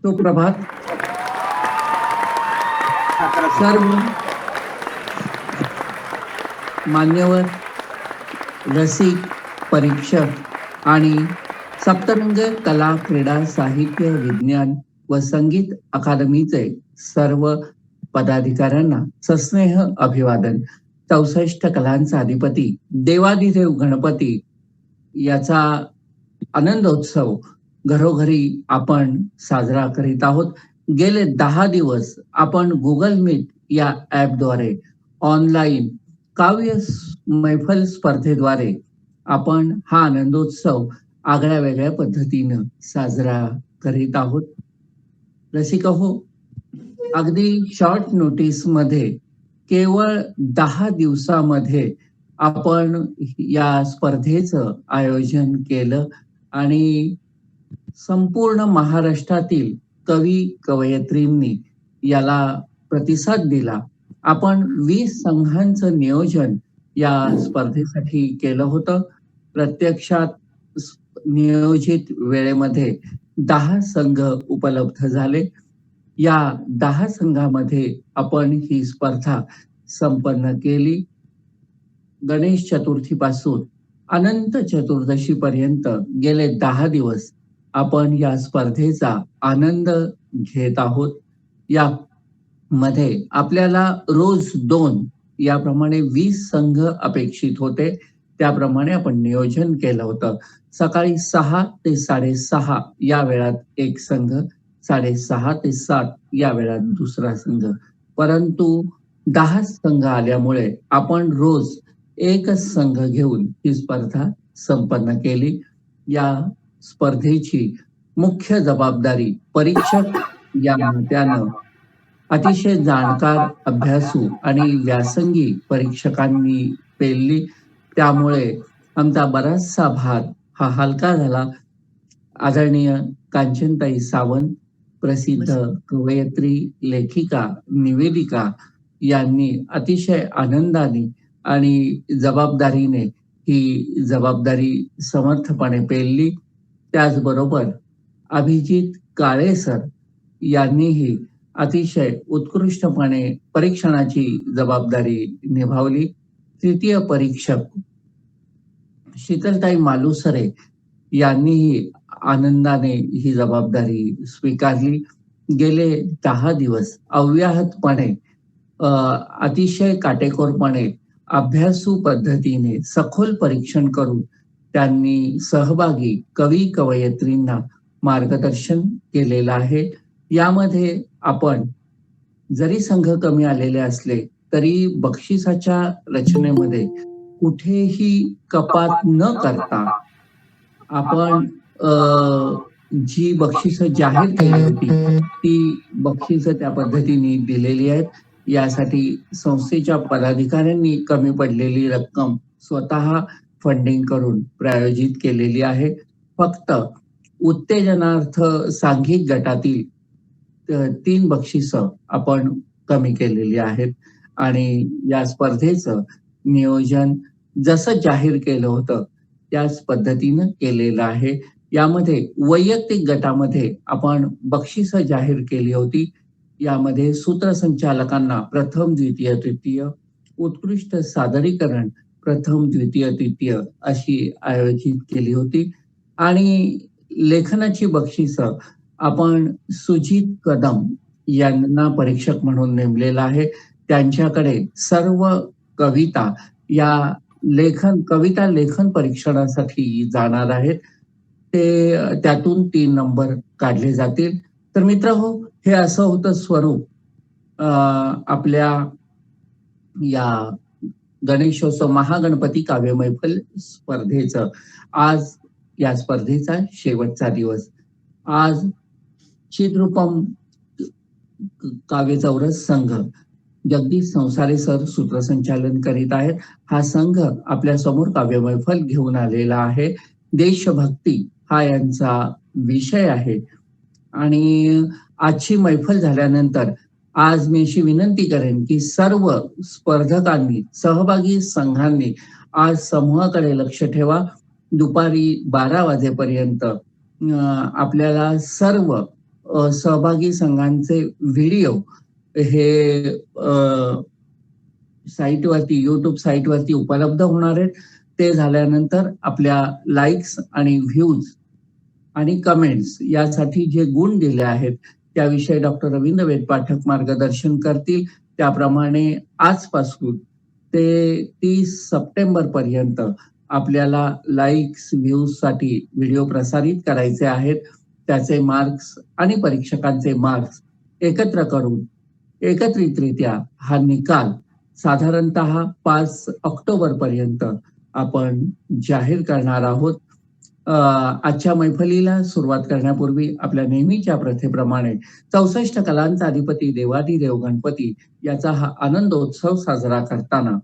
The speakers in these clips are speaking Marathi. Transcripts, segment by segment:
सुप्रभात सर्व मान्यवर रसिक परीक्षक आणि सप्तरंग कला क्रीडा साहित्य विज्ञान व संगीत अकादमीचे सर्व पदाधिकाऱ्यांना सस्नेह अभिवादन. 64 कलांचा अधिपती देवादिदेव गणपती याचा आनंदोत्सव घरोघरी आपण साजरा करीत आहोत. गेले 10 दिवस आपण गुगल मीट या ॲपद्वारे ऑनलाईन काव्य मैफल स्पर्धेद्वारे आपण हा आनंदोत्सव आगळ्या वेगळ्या पद्धतीनं साजरा करीत आहोत. रसिको, अगदी शॉर्ट नोटीस मध्ये केवळ 10 दिवसामध्ये आपण या स्पर्धेचं आयोजन केलं आणि संपूर्ण महाराष्ट्रातील कवी कवयित्रींनी याला प्रतिसाद दिला. आपण 20 संघांचं नियोजन या स्पर्धेसाठी केलं होतं. प्रत्यक्षात नियोजित वेळेमध्ये 10 संघ उपलब्ध झाले. या 10 संघामध्ये आपण ही स्पर्धा संपन्न केली. गणेश चतुर्थीपासून अनंत चतुर्दशी पर्यंत गेले 10 दिवस आपण या स्पर्धेचा आनंद घेत आहोत. या मध्ये आपल्याला रोज 2 याप्रमाणे 20 संघ अपेक्षित होते. त्याप्रमाणे आपण नियोजन केलं होतं. सकाळी 6 ते 6:30 या वेळात एक संघ, 6:30 ते 7 या वेळात दुसरा संघ. परंतु 10 संघ आल्यामुळे आपण रोज एकच संघ घेऊन ही स्पर्धा संपन्न केली. या स्पर्धेची मुख्य जबाबदारी परीक्षक या नात्यानं अतिशय जाणकार, अभ्यासू आणि व्यासंगी परीक्षकांनी पेलली. त्यामुळे आमचा बराचसा भार हा हलका झाला. आदरणीय कांचनताई सावंत, प्रसिद्ध कवयित्री, लेखिका, निवेदिका यांनी अतिशय आनंदाने आणि जबाबदारीने ही जबाबदारी समर्थपणे पेलली. त्याचबरोबर अभिजित काळे सर यांनीही अतिशय उत्कृष्टपणे परीक्षणाची जबाबदारी निभावली. तृतीय परीक्षक शीतलताई मालुसरे यांनीही आनंदाने ही जबाबदारी स्वीकारली. गेले 10 दिवस अव्याहतपणे अतिशय काटेकोरपणे अभ्यासू पद्धतीने सखोल परीक्षण करून त्यांनी सहभागी कवी कवयित्रींना मार्गदर्शन केलेलं आहे. यामध्ये आपण जरी संघ कमी आलेले असले तरी बक्षिसाच्या रचनेमध्ये कुठेही कपात न करता आपण जी बक्षिसं जाहीर केली होती ती बक्षिसं त्या पद्धतीने दिलेली आहेत. यासाठी संस्थेच्या पदाधिकाऱ्यांनी कमी पडलेली रक्कम स्वतः फंडिंग करून प्रायोजित केलेली आहे. फक्त उत्तेजनार्थ सांघिक गटातील 3 बक्षिसं आपण कमी केलेली आहेत आणि या स्पर्धेचं नियोजन जसं जाहीर केलं होतं त्याच पद्धतीनं केलेलं आहे. यामध्ये वैयक्तिक गटामध्ये आपण बक्षिसं जाहीर केली होती. यामध्ये सूत्रसंचालकांना प्रथम, द्वितीय, तृतीय, उत्कृष्ट सादरीकरण प्रथम, द्वितीय, तृतीय अशी आयोजित केली होती. आणि लेखनाची बक्षिसं आपण सुजित कदम यांना परीक्षक म्हणून नेमलेलं आहे. त्यांच्याकडे सर्व कविता या कविता लेखन परीक्षणासाठी जाणार आहेत. ते त्यातून 3 नंबर काढले जातील. तर मित्रहो, हे असं होतं स्वरूप आपल्या या गणेशोत्सव महागणपती काव्य मैफल स्पर्धेचं. आज या स्पर्धेचा शेवटचा दिवस. आज चिद्रूपम काव्य चौरस संघ जगदीश संसारे सर सूत्रसंचालन करीत आहेत. हा संघ आपल्या समोर काव्य मैफल घेऊन आलेला आहे. देशभक्ती हा यांचा विषय आहे. आणि आजची मैफल झाल्यानंतर आज मी अशी विनंती करेन की सर्व स्पर्धकांनी, सहभागी संघांनी आज समूहाकडे लक्ष ठेवा. दुपारी 12 वाजेपर्यंत आपल्याला सर्व सहभागी संघांचे व्हिडिओ हे साईटवरती, YouTube साईटवरती उपलब्ध होणार आहेत. ते झाल्यानंतर आपल्या लाईक्स आणि व्ह्यूज आणि कमेंट्स यासाठी जे गुण दिले आहेत त्याविषयी डॉक्टर रवींद्र वेदपाठक मार्गदर्शन करतील. त्याप्रमाणे आजपासून ते 30 सप्टेंबर पर्यंत आपल्याला लाईक्स, व्ह्यूज साठी व्हिडिओ प्रसारित करायचे आहेत. त्याचे मार्क्स आणि परीक्षकांचे मार्क्स एकत्र करून एकत्रितरित्या हा निकाल साधारणतः 5 ऑक्टोबर पर्यंत आपण जाहीर करणार आहोत. आजच्या मैफलीला सुरुवात करण्यापूर्वी आपल्या नेहमीच्या प्रथेप्रमाणे 64 कलांचा अधिपती देवाधिदेव गणपती याचा हा आनंदोत्सव साजरा करताना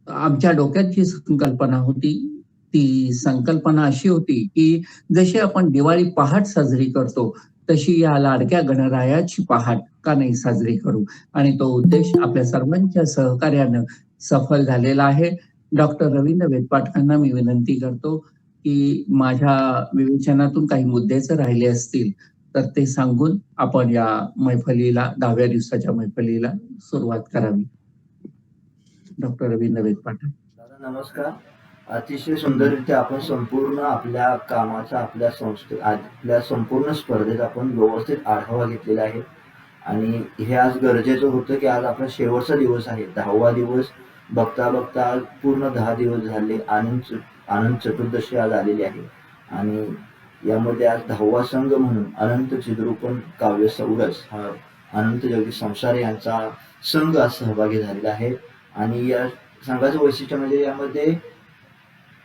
आमच्या डोक्यात जी संकल्पना होती ती संकल्पना अशी होती की जशी आपण दिवाळी पहाट साजरी करतो तशी या लाडक्या गणरायाची पहाट का नाही साजरी करू, आणि तो उद्देश आपल्या सर्वांच्या सहकार्यानं सफल झालेला आहे. डॉक्टर रवींद्र वेदपाठकांना मी विनंती करतो की माझ्या विवेचनातून काही मुद्देच राहिले असतील तर ते सांगून आपण या मैफलीला 10व्या दिवसाच्या मैफलीला सुरुवात करावी. डॉक्टर रवींद्र वेदपाठक. दादा नमस्कार. अतिशय सुंदररित्या आपण संपूर्ण आपल्या कामाचा, आपल्या संपूर्ण स्पर्धेत आपण व्यवस्थित आढावा घेतलेला आहे आणि हे आज गरजेचं होतं की आज आपला शेवटचा दिवस आहे, 10वा दिवस. बघता बघता आज पूर्ण 10 दिवस झाले. आनंद चतुर्दशी आज आलेली आहे आणि यामध्ये आज 10वा संघ म्हणून अनंत चिद्रूपण काव्य चौरस हा अनंत जगदीश संसारे यांचा संघ आज सहभागी झालेला आहे. आणि या संघाचं वैशिष्ट्य म्हणजे यामध्ये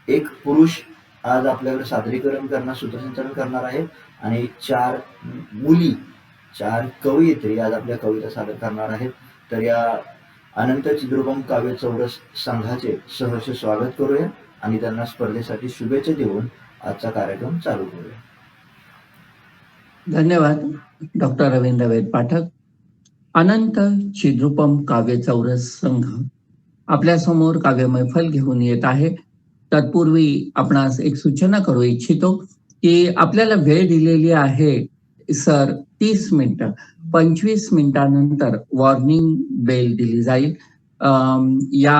एक पुरुष आज आपल्याकडे सादरीकरण करणार, सूत्रसंचालन करणार आहे आणि 4 मुली, 4 कवयित्री आज आपल्या कविता सादर करणार आहेत. तर या अनंत चिद्रूपम काव्य चौरस संघाचे सहर्ष स्वागत करूया आणि त्यांना स्पर्धेसाठी शुभेच्छा देऊन आजचा कार्यक्रम चालू करूया. धन्यवाद डॉक्टर रवींद्र वेदपाठक. अनंत चिद्रूपम काव्य चौरस संघ आपल्या समोर काव्य मैफल घेऊन येत आहे. तत्पूर्वी आपणास एक सूचना करू इच्छितो की आपल्याला वेळ दिलेली आहे सर 30 मिनिटं. 25 मिनिटानंतर वॉर्निंग बेल दिली जाईल. या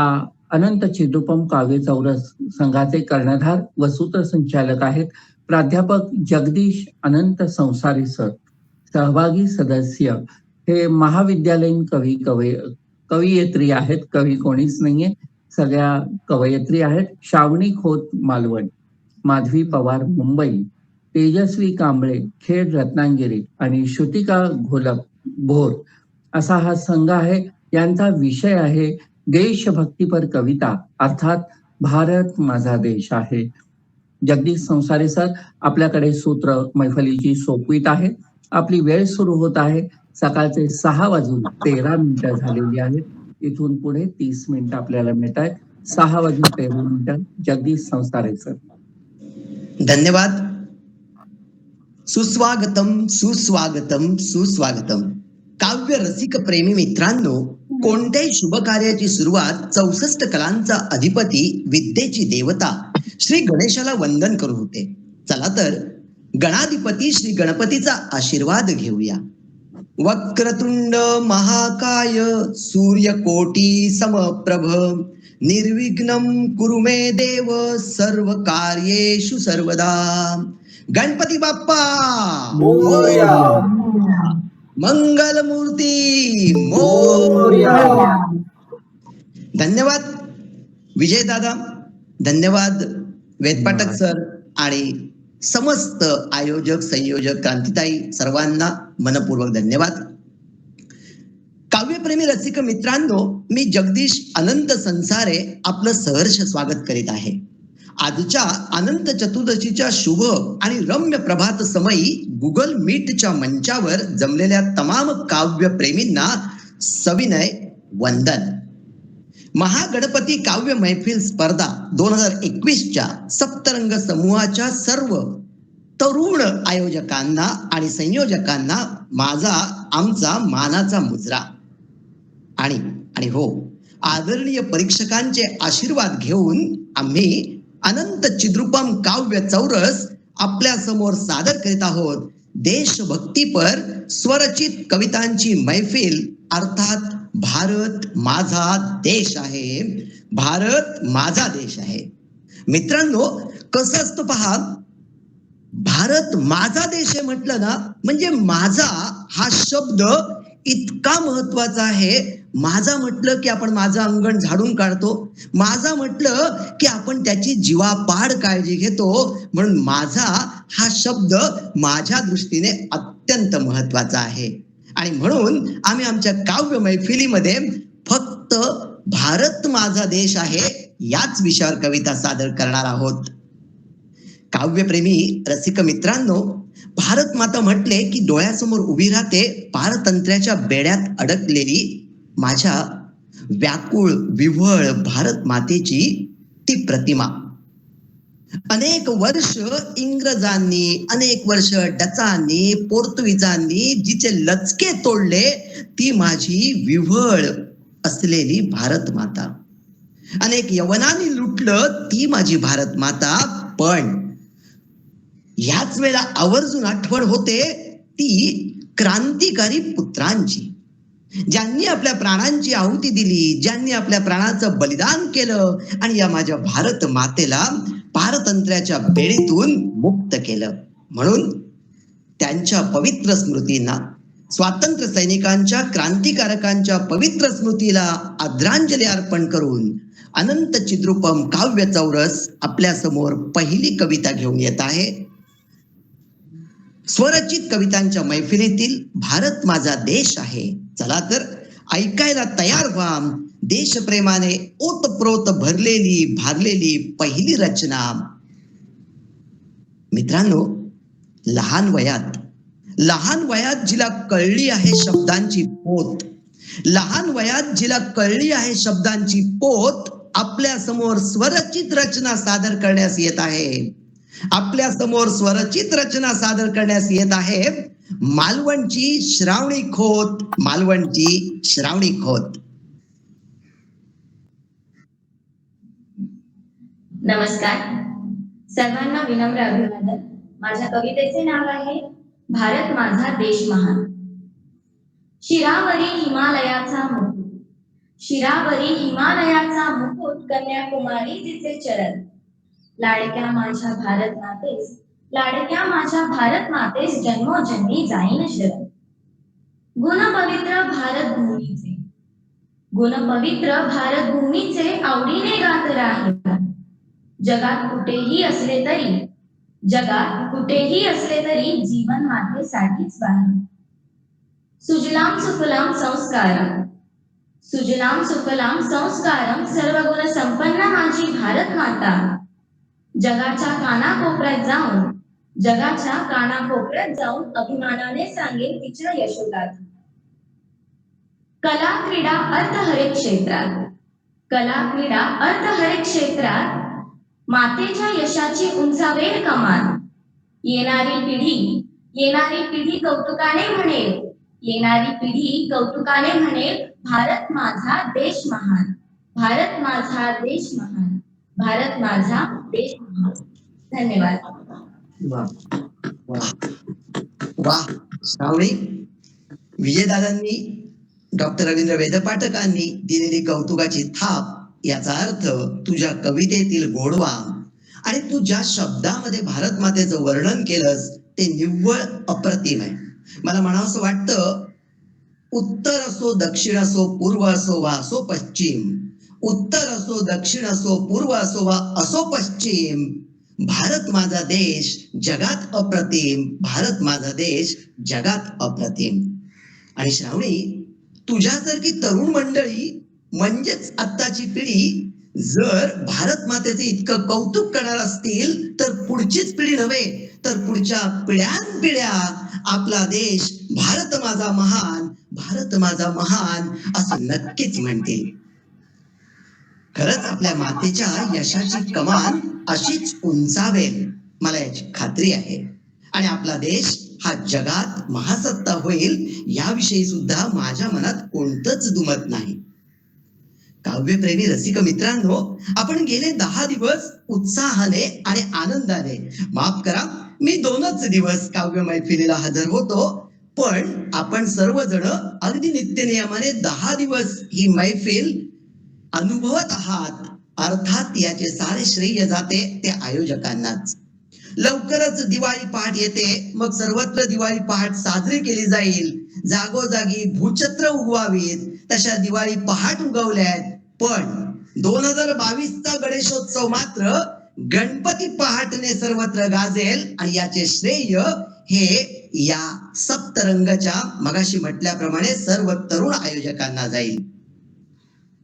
अनंत चिद्रूपम काव्य चौरस संघाचे कर्णधार व सूत्रसंचालक आहेत प्राध्यापक जगदीश अनंत संसारी सर. सहभागी सदस्य हे महाविद्यालयीन कवयित्री आहेत. कवी कोणीच नाहीये, सगळ्या कवयित्री आहेत. श्रावणी खोत मालवण, माधवी पवार मुंबई, तेजस्वी कांबळे खेड रत्नागिरी आणि श्रुतिका घोलप भोर असा हा संघ आहे. यांचा विषय आहे देशभक्तीपर कविता, अर्थात भारत माझा देश आहे. जगदीश संसारे सर आपल्याकडे सूत्र मैफलीची सोपवीत आहे. आपली वेळ सुरू होत आहे. सकाळचे 6:13 झालेली आहेत. इथून पुढे 30 मिनिटं आपल्याला मिळत आहेत. 6:13 जगदीश संसारे सर. धन्यवाद. सुस्वागतम सुस्वागतम सुस्वागतम. काव्य रसिक प्रेमी मित्रांनो, कोणत्याही शुभ कार्याची सुरुवात 64 कलांचा अधिपती, विद्येची देवता श्री गणेशाला वंदन करून होते. चला तर गणाधिपती श्री गणपतीचा आशीर्वाद घेऊया. वक्रतुंड महाकाय सूर्यकोटी समप्रभ निर्विघ्नं कुरु मे देव सर्व कार्येषु सर्वदा. गणपती बाप्पा मोरया. मंगलमूर्ती मोरया. धन्यवाद विजय दादा, धन्यवाद वेदपाठक सर आणि समस्त आयोजक, संयोजक, क्रांतिताई सर्वांना मनपूर्वक धन्यवाद. काव्यप्रेमी रसिक मित्रांनो, मी जगदीश अनंत संसारे आपलं सहर्ष स्वागत करीत आहे. आजच्या अनंत चतुर्दशीच्या शुभ आणि रम्य प्रभात समयी गुगल मीटच्या मंचावर जमलेल्या तमाम काव्यप्रेमींना सविनय वंदन. महागणपती काव्य मैफिल स्पर्धा 2021च्या सप्तरंग समूहाच्या सर्व तरुण आयोजकांना आणि संयोजकांना माझा आमचा मानाचा मुजरा. आणि हो, आदरणीय परीक्षकांचे आशीर्वाद घेऊन आम्ही अनंत चिद्रूपम काव्य चौरस आपल्या समोर सादर करीत आहोत देशभक्तीपर स्वरचित कवितांची मैफिल, अर्थात भारत माझा देश आहे. भारत माझा देश आहे. मित्रांनो, कसं असतं पहा, भारत माझा देश आहे म्हटलं ना, म्हणजे माझा हा शब्द इतका महत्वाचा आहे. माझा म्हटलं की आपण माझं अंगण झाडून काढतो, माझा म्हटलं की आपण त्याची जीवापाड काळजी घेतो. म्हणून माझा हा शब्द माझ्या दृष्टीने अत्यंत महत्वाचा आहे. आणि म्हणून आम्ही आमच्या काव्य मैफिलीमध्ये फक्त भारत माझा देश आहे याच विषयावर कविता सादर करणार आहोत. काव्यप्रेमी रसिक मित्रांनो, भारत माता म्हटले की डोळ्यासमोर उभी राहते पारतंत्र्याच्या बेड्यात अडकलेली माझ्या व्याकुळ विव्हळ भारत मातेची ती प्रतिमा. अनेक वर्ष इंग्रजांनी, अनेक वर्ष डचांनी, पोर्तुगीजांनी जिचे लचके तोडले ती माझी विव्हळ असलेली भारत माता. अनेक यवनांनी लुटलं ती माझी भारत माता. पण ह्याच वेळेला आवर्जून आठवण होते ती क्रांतिकारी पुत्रांची, ज्यांनी आपल्या प्राणांची आहुती दिली, ज्यांनी आपल्या प्राणाचं बलिदान केलं आणि या माझ्या भारत मातेला पारतंत्र्याच्या बेडीतून मुक्त केलं. म्हणून त्यांच्या पवित्र स्मृतींना, स्वातंत्र्य सैनिकांच्या, क्रांतिकारकांच्या पवित्र स्मृतीला आदरांजली अर्पण करून अनंत चिद्रूपम काव्य चौरस आपल्या समोर पहिली कविता घेऊन येत आहे. स्वरचित कवितांच्या मैफिलीतील भारत माझा देश आहे. चला तर ऐकायला तयार व्हा. देशप्रेमाने ओतप्रोत भरलेली भारलेली पहिली रचना. मित्रांनो, लहान वयात जिला कळली आहे शब्दांची पोत, लहान वयात जिला कळली आहे शब्दांची पोत, आपल्या समोर स्वरचित रचना सादर करण्यास येत आहे. आपल्या समोर स्वरचित रचना सादर करण्यास येत आहे मालवणची श्रावणी खोत. मालवणची श्रावणी खोत. नमस्कार सर्वांना, विनम्र अभिवादन. माझ्या कवितेचे नाव आहे भारत माझा देश महान. शिरावरी हिमालयाचा मुकुट, शिरावरी हिमालयाचा मुकुट, कन्याकुमारी तिचे चरण. लाडक्या माझ्या भारत मातेस, लाडक्या माझ्या भारत मातेस जन्मोजन्मी जाईन शरण. गुणपवित्र भारत भूमीचे, गुणपवित्र भारत भूमीचे आवडीने गात राहील. जगात कुठेही असले तरी, जगात कुठेही असले तरी जीवन मातेसाठीच वाहील. सुजलाम सुफलाम संस्कारम, सुजलाम सुफलाम संस्कारम, सर्वगुण संपन्न माझी भारत माता. जगाच्या कानाकोपऱ्यात जाऊन, जगाच्या कानाकोपऱ्यात जाऊन अभिमानाने सांगेन तिच्या यशोगाथा. कला क्रीडा अर्थ हरेक क्षेत्रात, कला क्रीडा अर्थ हरेक क्षेत्रात मातेच्या यशाची उंचावेल कमान. येणारी पिढी कौतुकाने म्हणेल, येणारी पिढी कौतुकाने म्हणेल भारत माझा देश महान, भारत माझा देश महान, भारत माझा देश महान. धन्यवाद. वा श्रावणी, विजयदादांनी, डॉक्टर रवींद्र वेदपाठकांनी दिलेली कौतुकाची थाप, याचा अर्थ तुझ्या कवितेतील गोडवा आणि तू ज्या शब्दामध्ये भारत मातेचं वर्णन केलंस ते निव्वळ अप्रतिम आहे. मला म्हणावंसं वाटतं, उत्तर असो दक्षिण असो पूर्व असो वा असो पश्चिम, उत्तर असो दक्षिण असो पूर्व असो वा असो पश्चिम, भारत माझा देश जगात अप्रतिम, भारत माझा देश जगात अप्रतिम. आणि श्रावणी, तुझ्यासारखी तरुण मंडळी म्हणजेच आत्ताची पिढी जर भारत मातेचे इतकं कौतुक करणार असतील तर पुढचीच पिढी नव्हे तर पुढच्या पिढ्यानपिढ्या आपला देश भारत माझा महान, भारत माझा महान असं नक्कीच म्हणतील. खरंच आपल्या मातेच्या यशाची कमान अशीच उंचावेल, मला याची खात्री आहे. आणि आपला देश हा जगात महासत्ता होईल याविषयी सुद्धा माझ्या मनात कोणतंच दुमत नाही. काव्यप्रेमी रसिक मित्रांनो, आपण गेले 10 दिवस उत्साहाने आणि आनंदाने, माफ करा मी 2च दिवस काव्य मैफिलीला हजर होतो, पण आपण सर्वजण अगदी नित्यनियमाने 10 दिवस ही मैफिल अनुभवत आहात. अर्थात याचे सारे श्रेय जाते ते आयोजकांनाच. लवकरच दिवाळी पहाट येते, मग सर्वत्र दिवाळी पहाट साजरी केली जाईल. जागोजागी भूछत्र उगवावीत, तशा दिवाळी पहाट उगवल्यात. पण 2022चा गणेशोत्सव मात्र गणपती पहाटने सर्वत्र गाजेल आणि याचे श्रेय हे या सप्तरंगच्या मगाशी म्हटल्याप्रमाणे सर्व तरुण आयोजकांना जाईल.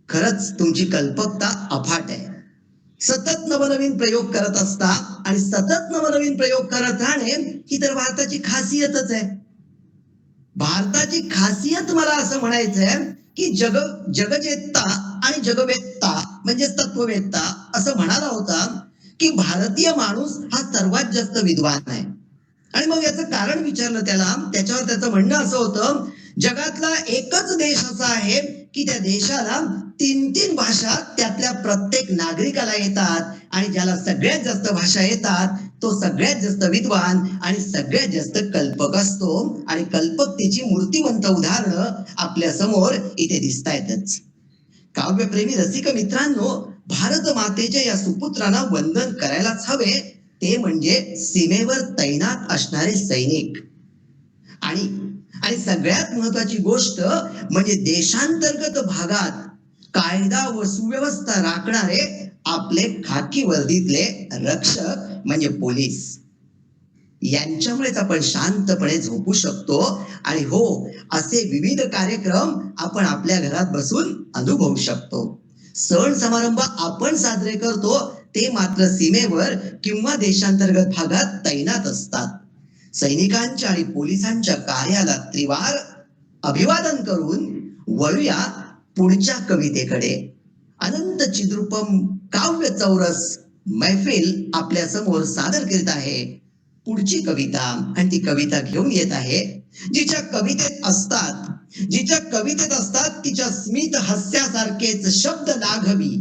खरंच तुमची कल्पकता अफाट आहे. सतत नवनवीन प्रयोग करत असता आणि सतत नवनवीन प्रयोग करत राहणे ही तर भारताची खासियतच आहे. भारताची खासियत मला असं म्हणायचंय की जगजेता आणि जगवेत्ता म्हणजेच तत्ववेत्ता असं म्हणाला होता की भारतीय माणूस हा सर्वात जास्त विद्वान आहे. आणि मग याचं कारण विचारलं त्याच्यावर त्याचं म्हणणं असं होतं, जगातला एकच देश असा आहे की त्या देशाला 3 भाषा त्यातल्या प्रत्येक नागरिकाला येतात आणि ज्याला सगळ्यात जास्त भाषा येतात तो सगळ्यात जास्त विद्वान आणि सगळ्यात जास्त कल्पक असतो. आणि कल्पकतेची मूर्तिमंत उदाहरणं आपल्या समोर इथे दिसतायतच. काव्यप्रेमी रसिक मित्रांनो, भारत मातेच्या या सुपुत्रांना वंदन करायलाच हवे, ते म्हणजे सीमेवर तैनात असणारे सैनिक. आणि सगळ्यात महत्वाची गोष्ट म्हणजे देशांतर्गत भागात कायदा व सुव्यवस्था राखणारे आपले खाकी वर्दीतले रक्षक म्हणजे पोलीस. यांच्यामुळेच आपण शांतपणे झोपू शकतो. आणि हो, असे विविध कार्यक्रम आपण आपल्या घरात बसून अनुभवू शकतो. सण समारंभ आपण साजरे करतो ते मात्र सीमेवर किंवा देशांतर्गत भागात तैनात असतात. सैनिकांच्या आणि पोलिसांच्या कार्याला त्रिवार अभिवादन करून वळूया पुढच्या कवितेकडे. अनंत चिद्रूपम काव्य चौरस मैफिल आपल्या समोर सादर करीत आहे पुढची कविता. आणि ती कविता घेऊन येत आहे जिच्या कवितेत असतात तिच्या स्मित हास्यासारखेच शब्द लाघवी.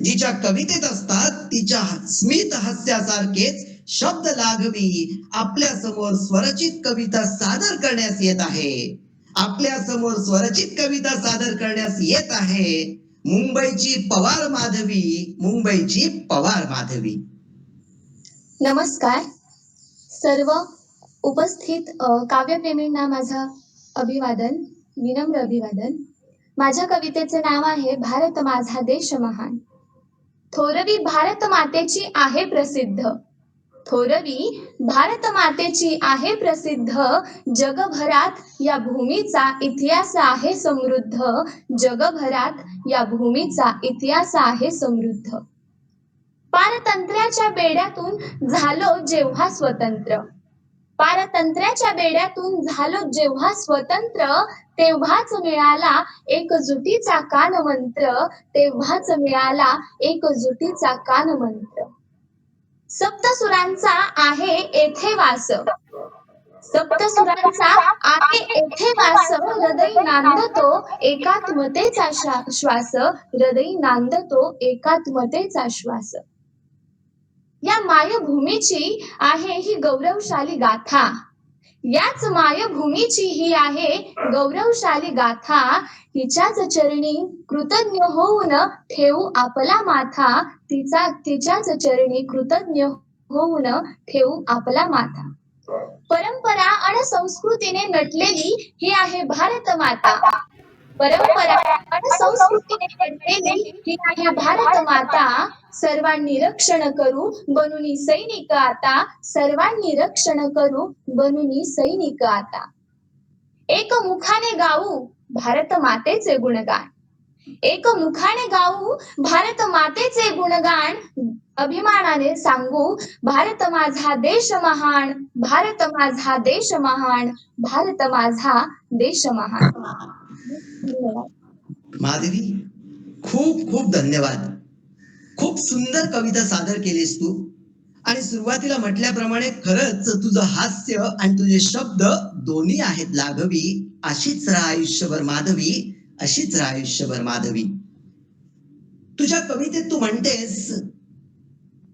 जिच्या कवितेत असतात तिच्या स्मित हास्यासारखेच शब्द लाघवी. आपल्या समोर स्वरचित कविता सादर करण्यास येत आहे. आपल्या समोर स्वरचित कविता सादर करण्यास येत आहे मुंबईची पवार माधवी. मुंबईची पवार माधवी. नमस्कार सर्व उपस्थित काव्यप्रेमींना माझं अभिवादन, विनम्र अभिवादन. माझ्या कवितेचे नाव आहे भारत माझा देश महान. थोरवी भारत मातेची आहे प्रसिद्ध. थोरवी भारत मातेची आहे प्रसिद्ध. जगभरात या भूमीचा इतिहास आहे समृद्ध. जगभरात या भूमीचा इतिहास आहे समृद्ध. पारतंत्र्याच्या बेड्यातून झालो जेव्हा स्वतंत्र. पारतंत्र्याच्या बेड्यातून झालो जेव्हा स्वतंत्र. तेव्हाच मिळाला एकजुटीचा कानमंत्र. तेव्हाच मिळाला एकजुटीचा कानमंत्र. सप्तसुरांचा आहे येथे वास. सप्तसुरांचा आहे येथे वास. हृदय नांदतो एकात्मतेचा श्वास. हृदय नांदतो एकात्मतेचा श्वास. या मायभूमीची आहे ही गौरवशाली गाथा. याच मायभूमीची ही आहे गौरवशाली गाथा. हिच्याच चरणी कृतज्ञ होऊन ठेवू आपला माथा. तिच्याच चरणी कृतज्ञ होऊन ठेवू आपला माथा. परंपरा आणि संस्कृतीने नटलेली ही आहे भारत माता. परंपरा आणि संस्कृतीने नटलेली ही आहे भारत माता. सर्वांनी रक्षण करू बनूनी सैनिक आता. सर्वांनी रक्षण करू बनूनी सैनिक आता. एक मुखाने गाऊ भारत मातेचे गुणगान. एक मुखाने गाऊ भारत मातेचे गुणगान. अभिमानाने सांगू भारत माझा देश महान. भारत माझा देश महान. भारत माझा देश महान. माधवी, खूप खूप धन्यवाद. खूप सुंदर कविता सादर केलीस तू. आणि सुरुवातीला म्हटल्याप्रमाणे खरंच तुझं हास्य आणि तुझे शब्द दोन्ही आहेत लाघवी. अशीच राहा आयुष्यभर माधवी. अशीच राहा आयुष्यभर माधवी. तुझ्या कवितेत तू म्हणतेस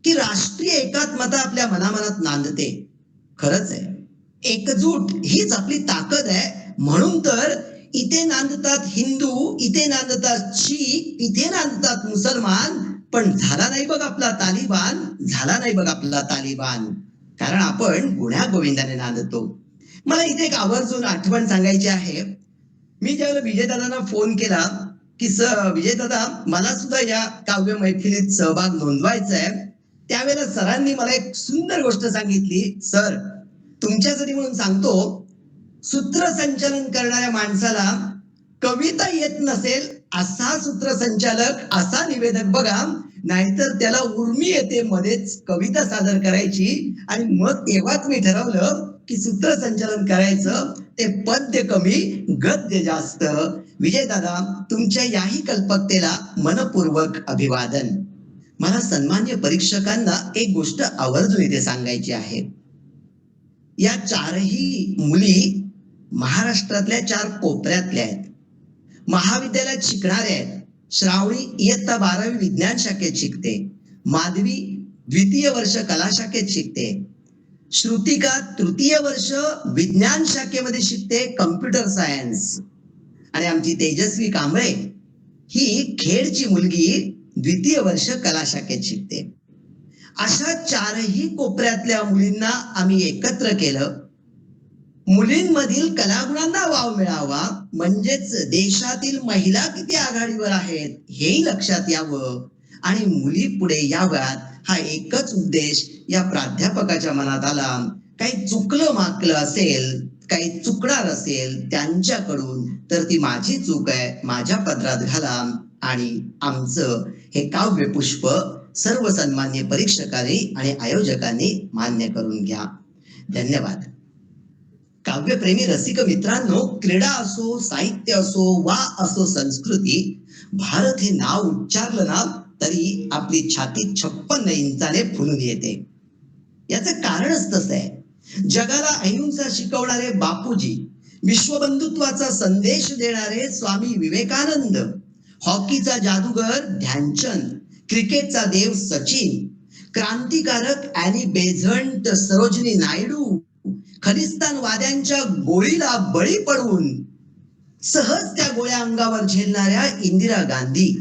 की राष्ट्रीय एकात्मता आपल्या मनामनात नांदते. खरंच आहे. एकजूट हीच आपली ताकद आहे. म्हणून तर इथे नांदतात हिंदू, इथे नांदतात शीख, इथे नांदतात मुसलमान, पण झाला नाही बघ आपला तालिबान, झाला नाही बघ आपला तालिबान. कारण आपण गुण्या गोविंदाने नांदतो. मला इथे एक आवर्जून आठवण सांगायची आहे. मी ज्यावेळेला विजयदादांना फोन केला की विजयदादा मला सुद्धा या काव्य मैफिलीत सहभाग नोंदवायचा आहे, त्यावेळेला सरांनी मला एक सुंदर गोष्ट सांगितली. सर, तुमच्यासाठी म्हणून सांगतो, सूत्रसंचालन करणाऱ्या माणसाला कविता येत नसेल असा सूत्रसंचालक, असा निवेदक बघा, नाहीतर त्याला उर्मी येते मध्येच कविता सादर करायची. आणि मग तेव्हाच मी ठरवलं की सूत्रसंचालन करायचं. ते पद्य कमी, गद्य जास्त. विजयदादा, तुमच्या याही कल्पकतेला मनपूर्वक अभिवादन. मला सन्मान्य परीक्षकांना एक गोष्ट आवर्जून इथे सांगायची आहे. या चारही मुली महाराष्ट्रातल्या 4 कोपऱ्यातल्या आहेत. महाविद्यालयात शिकणाऱ्या आहेत. श्रावणी इयत्ता 12वी विज्ञान शाखेत शिकते. माधवी 2य वर्ष कला शाखेत शिकते. श्रुतिका 3य वर्ष विज्ञान शाखेमध्ये शिकते, कम्प्युटर सायन्स. आणि आमची तेजस्वी कांबळे ही खेडची मुलगी 2य वर्ष कला शाखेत शिकते. अशा 4ही कोपऱ्यातल्या मुलींना आम्ही एकत्र केलं. मुलींमधील कलागुणांना वाव मिळावा, म्हणजेच देशातील महिला किती आघाडीवर आहेत हेही लक्षात यावं आणि मुली पुढे याव्यात, हा एकच उद्देश या प्राध्यापकाच्या मनात आला. काही चुकलं माकलं असेल, काही चुकणार असेल त्यांच्याकडून, तर ती माझी चूक आहे, माझ्या पदरात घाला आणि आमचं हे काव्य पुष्प सर्व सन्मान्य परीक्षकांनी आणि आयोजकांनी मान्य करून घ्या. धन्यवाद. काव्यप्रेमी रसिक मित्रांनो, क्रीडा असो, साहित्य असो वा असो संस्कृती, भारत हे नाव उच्चारलं ना तरी आपली छाती 56 इंचाने फुलून येते. याचं कारणच तसं आहे. जगाला अहिंसा शिकवणारे बापूजी, विश्वबंधुत्वाचा संदेश देणारे स्वामी विवेकानंद, हॉकीचा जादूगर ध्यानचंद, क्रिकेटचा देव सचिन, क्रांतिकारक ॲनी बेझंट, सरोजिनी नायडू, खलिस्तानवाद्यांच्या गोळीला बळी पडून सहज त्या गोळ्या अंगावर झेलणाऱ्या इंदिरा गांधी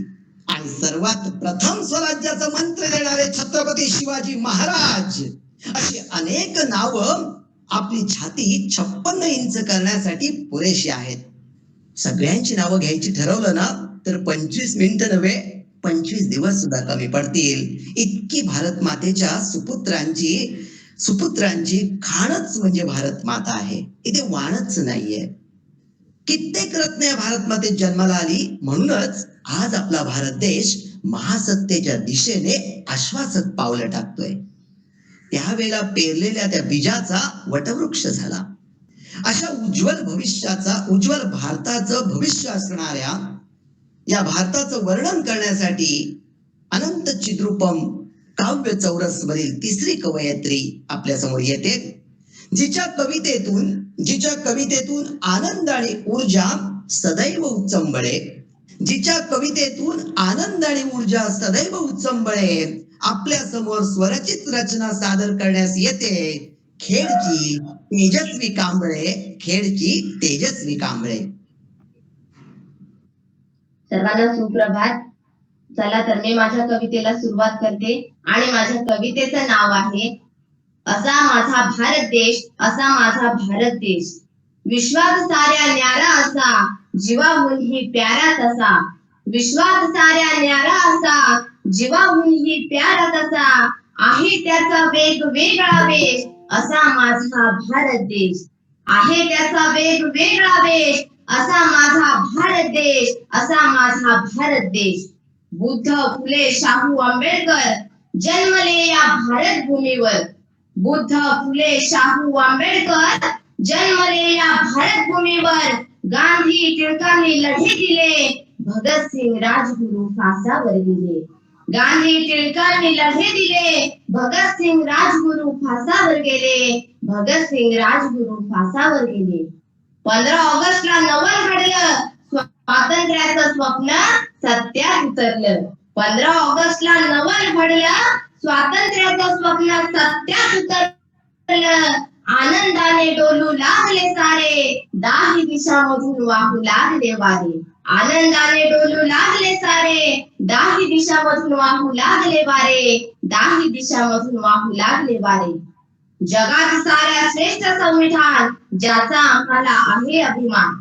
आणि सर्वात प्रथम स्वराज्याचा मंत्र देणारे छत्रपती शिवाजी महाराज, अशी अनेक नावं आपली छाती 56 इंच करण्यासाठी पुरेशी आहेत. सगळ्यांची नावं घ्यायची ठरवलं ना तर 25 मिनिटं नव्हे 25 दिवस सुद्धा कमी पडतील. इतकी भारत मातेच्या सुपुत्रांची खाणच म्हणजे भारत माता आहे. इथे वाणच नाहीये. कित्येक रत्न या भारत मातेत जन्माला आली. म्हणूनच आज आपला भारत देश महासत्तेच्या दिशेने आश्वासक पावलं टाकतोय. त्यावेळेला पेरलेल्या त्या बीजाचा वटवृक्ष झाला. अशा उज्ज्वल भारताचं भविष्य असणाऱ्या या भारताचं वर्णन करण्यासाठी अनंत चिद्रूपम काव्य चौरस वरील 3री कवयित्री आपल्या समोर येते. जिच्या कवितेतून आनंद आणि ऊर्जा सदैव उच्चंबळे आपल्या समोर स्वरचित रचना सादर करण्यास येते. खेडची तेजस्वी कांबळे. सर्वांना सुप्रभात. चला तर मी माझ्या कवितेला सुरुवात करते आणि माझ्या कवितेचं नाव आहे असा माझा भारत देश, असा माझा भारत देश. विश्वात साऱ्या न्यारा असा, जीवाहूनही प्यारा तसा. विश्वात साऱ्या न्यारा असा, जीवाहूनही प्यारा तसा. आहे त्याचा वेगवेगळा वेश, असा माझा भारत देश. आहे त्याचा वेगवेगळा वेश, असा माझा भारत देश, असा माझा भारत देश. बुद्ध, फुले, शाहू, आंबेडकर जन्मले या भारत भूमीवर. बुद्ध, फुले, शाहू, आंबेडकर जन्मले या भारत भूमीवर. गांधी, टिळकांनी लढे दिले, भगतसिंग राजगुरू फासावर गेले. गांधी, टिळकांनी लढे दिले, भगतसिंग राजगुरू फासावर गेले. भगतसिंग राजगुरू फासावर गेले. 15 ऑगस्टला नवल घडलं, स्वातंत्र्याचं स्वप्न सत्यात उतरलं. 15 ऑगस्टला नवल घडलं, स्वातंत्र्याचं स्वप्न सत्यात उतरलं. आनंदाने डोलू लागले सारे, दाही दिशामधून वाहू लागले वारे. आनंदाने डोलू लागले सारे, दाही दिशामधून वाहू लागले वारे. दाही दिशामधून वाहू लागले वारे. जगात साऱ्या श्रेष्ठ संविधान, ज्याचा आम्हाला आहे अभिमान.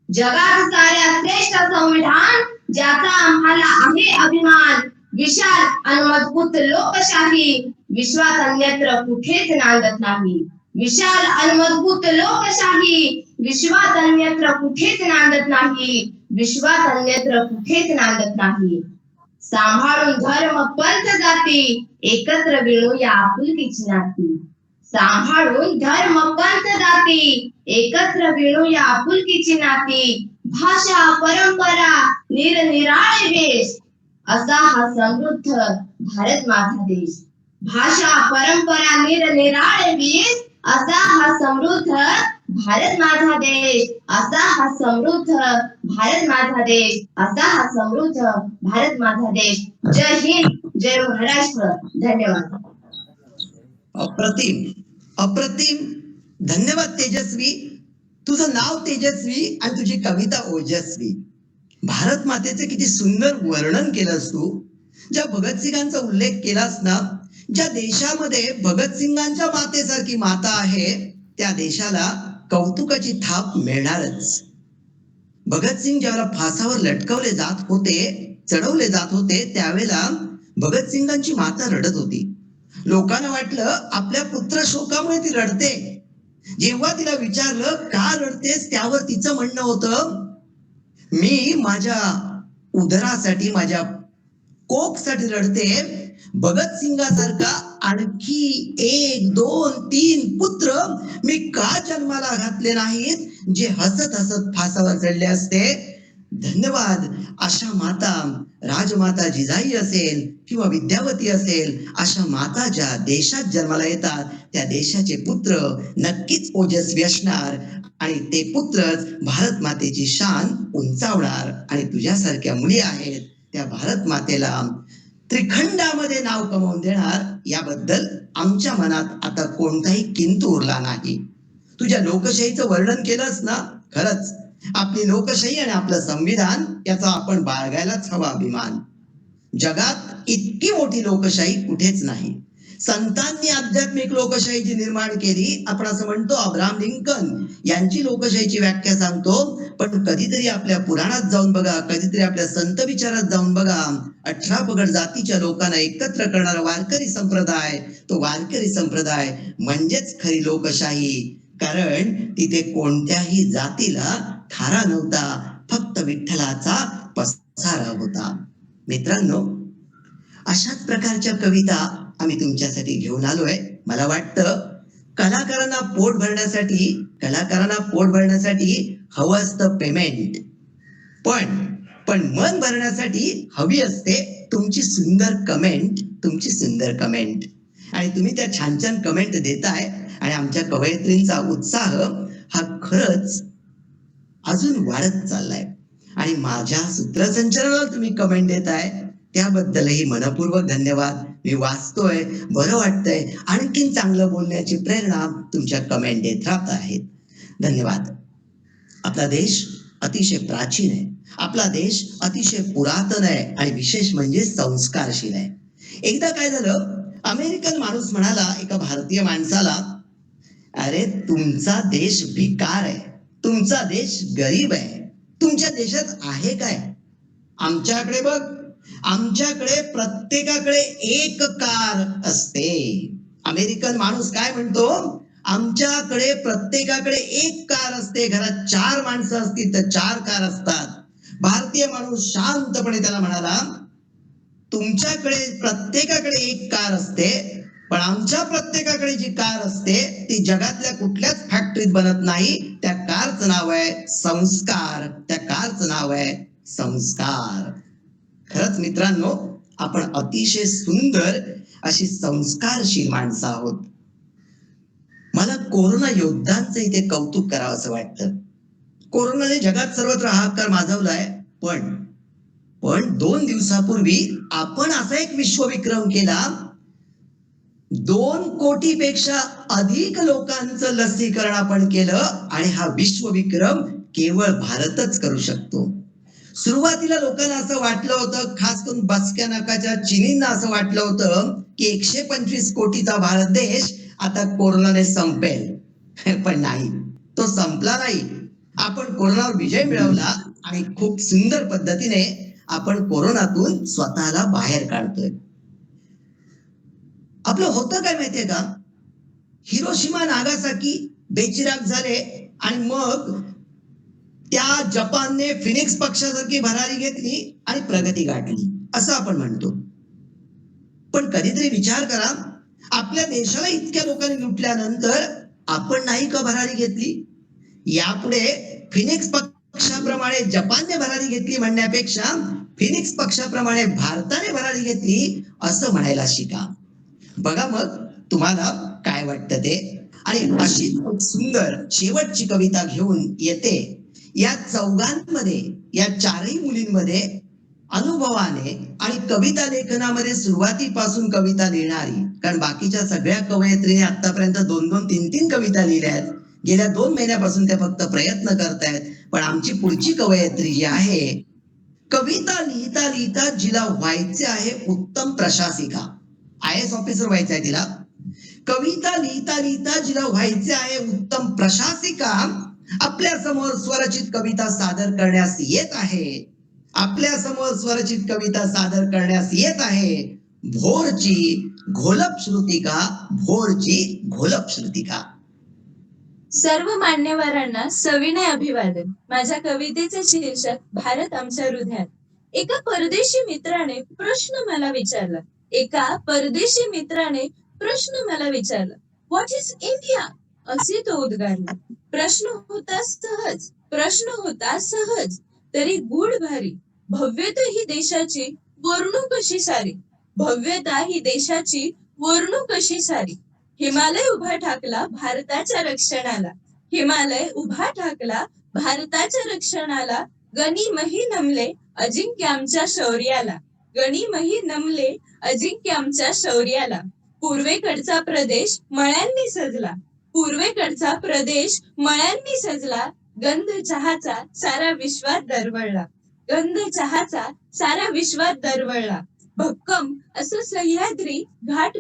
जगात साऱ्या श्रेष्ठ संविधान, ज्याचा आम्हाला आहे अभिमान. विशाल आणि मजबूत लोकशाही, विश्वात अन्यत्र कुठेच नांदत नाही. विशाल आणि मजबूत लोकशाही, विश्वात अन्यत्र कुठेच नांदत नाही. विश्वात अन्यत्र कुठेच नांदत नाही. सांभाळून धर्म पंथ जाती, एकत्र विणूया आपुलकीची नाती. सांभाळून धर्म पंथ जाती, एकत्र विणूया आपुलकीची नाती. भाषा परंपरा निरनिराळे वेश, असा हा समृद्ध भारत माझा देश. भाषा परंपरा निरनिराळे वेश, असा हा समृद्ध भारत माझा देश. असा हा समृद्ध भारत माझा देश. असा हा समृद्ध भारत माझा देश. जय हिंद, जय महाराष्ट्र. धन्यवाद. अप्रतिम अप्रतिम. धन्यवाद तेजस्वी. तुझं नाव तेजस्वी आणि तुझी कविता ओजस्वी. भारत मातेचे किती सुंदर वर्णन केलंस तू. ज्या भगतसिंगांचा उल्लेख केलास ना, ज्या देशामध्ये भगतसिंगांच्या मातेसारखी माता आहे, त्या देशाला कौतुकाची थाप मिळणारच. भगतसिंग ज्यावेळेला फासावर लटकवले जात होते, चढवले जात होते, त्यावेळेला भगतसिंगांची माता रडत होती. लोकांना वाटलं आपल्या पुत्र शोकामुळे ती रडते. जेव्हा तिला विचारलं का रडतेस, त्यावर तिचं म्हणणं होतं, मी माझ्या उदरासाठी, माझ्या कोकसाठी रडते. भगतसिंगासारखा आणखी 1, 2, 3 पुत्र मी का जन्माला घातले नाहीत, जे हसत हसत फासावर चढले असते. धन्यवाद. अशा माता, राजमाता जिजाई असेल किंवा विद्यावती असेल, अशा माता ज्या देशात जन्माला येतात, त्या देशाचे पुत्र नक्कीच ओजस्वी असणार आणि ते पुत्रच भारत मातेची शान उंचावणार. आणि तुझ्यासारख्या मुली आहेत, त्या भारत मातेला त्रिखंडामध्ये नाव कमवून देणार, याबद्दल आमच्या मनात आता कोणताही किंतु उरला नाही. तुझ्या लोकशाहीचं वर्णन केलंस ना, खरंच आपली लोकशाही आणि आपलं संविधान याचा आपण बाळगायलाच हवा अभिमान. जगात इतकी मोठी लोकशाही कुठेच नाही. संतांनी आध्यात्मिक लोकशाही जी निर्माण केली, आपण असं म्हणतो अब्राहम लिंकन यांची लोकशाहीची व्याख्या सांगतो, पण कधीतरी आपल्या पुराणात जाऊन बघा, कधीतरी आपल्या संत विचारात जाऊन बघा. 18 पगड जातीच्या लोकांना एकत्र करणारा वारकरी संप्रदाय, तो वारकरी संप्रदाय म्हणजेच खरी लोकशाही. कारण तिथे कोणत्याही जातीला थारा नव्हता, फक्त विठ्ठलाचा पसारा होता. मित्रांनो, अशाच प्रकारच्या कविता आम्ही तुमच्यासाठी घेऊन आलोय. मला वाटतं कलाकारांना पोट भरण्यासाठी हवं असतं पेमेंट, पण मन भरण्यासाठी हवी असते तुमची सुंदर कमेंट. आणि तुम्ही त्या छान छान कमेंट देताय आणि आमच्या कवयित्रींचा उत्साह हा खरंच अजून वाढत चाललाय. आणि माझ्या सूत्रसंचालनाला तुम्ही कमेंट देताय, त्याबद्दलही मनपूर्वक धन्यवाद. मी वाचतोय, बरं वाटतंय, आणखीन चांगलं बोलण्याची प्रेरणा तुमच्या कमेंट देत राहत आहेत. धन्यवाद. आपला देश अतिशय प्राचीन आहे, आपला देश अतिशय पुरातन आहे आणि विशेष म्हणजे संस्कारशील आहे. एकदा काय झालं, अमेरिकन माणूस म्हणाला एका भारतीय माणसाला, अरे तुमचा देश भिकार आहे, तुमचा देश गरीब आहे, तुमच्या देशात आहे काय? आमच्याकडे बघ, आमच्याकडे प्रत्येकाकडे एक कार असते. अमेरिकन माणूस काय म्हणतो, आमच्याकडे प्रत्येकाकडे एक कार असते. घरात 4 माणसं असतील तर 4 कार असतात. भारतीय माणूस शांतपणे त्याला म्हणाला, तुमच्याकडे प्रत्येकाकडे एक कार असते, पण आमच्या प्रत्येकाकडे जी कार असते ती जगातल्या कुठल्याच फॅक्टरीत बनत नाही. त्या कारचं नाव आहे संस्कार. त्या कारचं नाव आहे संस्कार. खरंच मित्रांनो, आपण अतिशय सुंदर अशी संस्कारशील माणसं आहोत. मला कोरोना योद्धांचं इथे कौतुक करावं असं वाटतं. कोरोनाने जगात सर्वत्र हाहाकार माजवलाय, पण 2 दिवसापूर्वी आपण असा एक विश्वविक्रम केला 2 कोटीपेक्षा अधिक लोकांचं लसीकरण आपण केलं आणि हा विश्वविक्रम केवळ भारतच करू शकतो. सुरुवातीला लोकांना असं वाटलं होतं, खास करून बसक्या नाकाच्या चीनींना असं वाटलं होतं की 125 कोटीचा भारत देश आता कोरोनाने संपेल. पण नाही, तो संपला नाही. आपण कोरोनावर विजय मिळवला आणि खूप सुंदर पद्धतीने आपण कोरोनातून स्वतःला बाहेर काढतोय. आपलं होतं काय माहितीये का, हिरोशिमा नागासाकी बेचिराख झाले आणि मग त्या जपानने फिनिक्स पक्षासारखी भरारी घेतली आणि प्रगती गाठली असं आपण म्हणतो. पण कधीतरी विचार करा, आपल्या देशाला इतक्या लोकांनी लुटल्यानंतर आपण नाही का भरारी घेतली? यापुढे फिनिक्स पक्षाप्रमाणे जपानने भरारी घेतली म्हणण्यापेक्षा फिनिक्स पक्षाप्रमाणे भारताने भरारी घेतली असं म्हणायला शिका. बघा मग तुम्हाला काय वाटतं ते. आणि अशी सुंदर शेवटची कविता घेऊन येते. या चौघांमध्ये, या चारही मुलींमध्ये अनुभवाने आणि कविता लेखनामध्ये सुरुवातीपासून कविता लिहिणारी, कारण बाकीच्या सगळ्या कवयित्रीने आतापर्यंत 2-2, 3-3 कविता लिहिल्या आहेत. गेल्या 2 महिन्यापासून त्या फक्त प्रयत्न करतायत. पण आमची पुढची कवयित्री जी आहे, कविता लिहिता लिहिता जिला व्हायचे आहे उत्तम प्रशासिका, IAS ऑफिसर व्हायचं आहे तिला. कविता लिहिता लिहिता जिला व्हायचे आहे उत्तम प्रशासिका, आपल्या समोर स्वरचित कविता सादर करण्यास येत आहे. आपल्या समोर स्वरचित कविता सादर करण्यास येत आहे भोरची घोलप श्रुतिका, भोरची घोलप श्रुतिका. सर्व मान्यवरांना सविनय अभिवादन. माझ्या कवितेचे शीर्षक भारत आमच्या हृदयात. एका परदेशी मित्राने प्रश्न मला विचारला. व्हॉट इज इंडिया, असे तो उद्गारला. प्रश्न होता सहज, तरी गूढ भारी. भव्यता ही देशाची वर्णू कशी सारी. हिमालय उभा ठाकला भारताच्या रक्षणाला. गनिमही नमले अजिंक्य आमच्या शौर्याला. पूर्वेकडचा प्रदेश मळ्यांनी सजला. गंध चहाचा सारा विश्वात दरवळला. भक्कम असा सह्याद्री घाट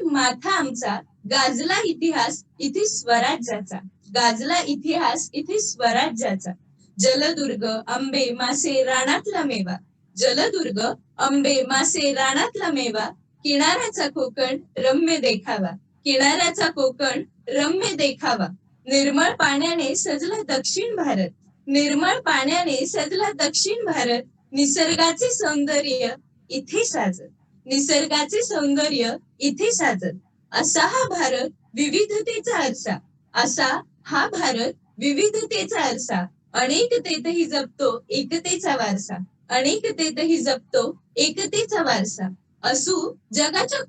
माथा आमचा. गाजला इतिहास इथे स्वराज्याचा. जलदुर्ग आंबे मासे रानातला मेवा. किनाऱ्याचा कोकण रम्य देखावा. निर्मळ पाण्याने सजला दक्षिण भारत. निसर्गाचे सौंदर्य इथे साजत. असा हा भारत विविधतेचा आरसा. अनेकतेतही जपतो एकतेचा वारसा. असू जगाच्या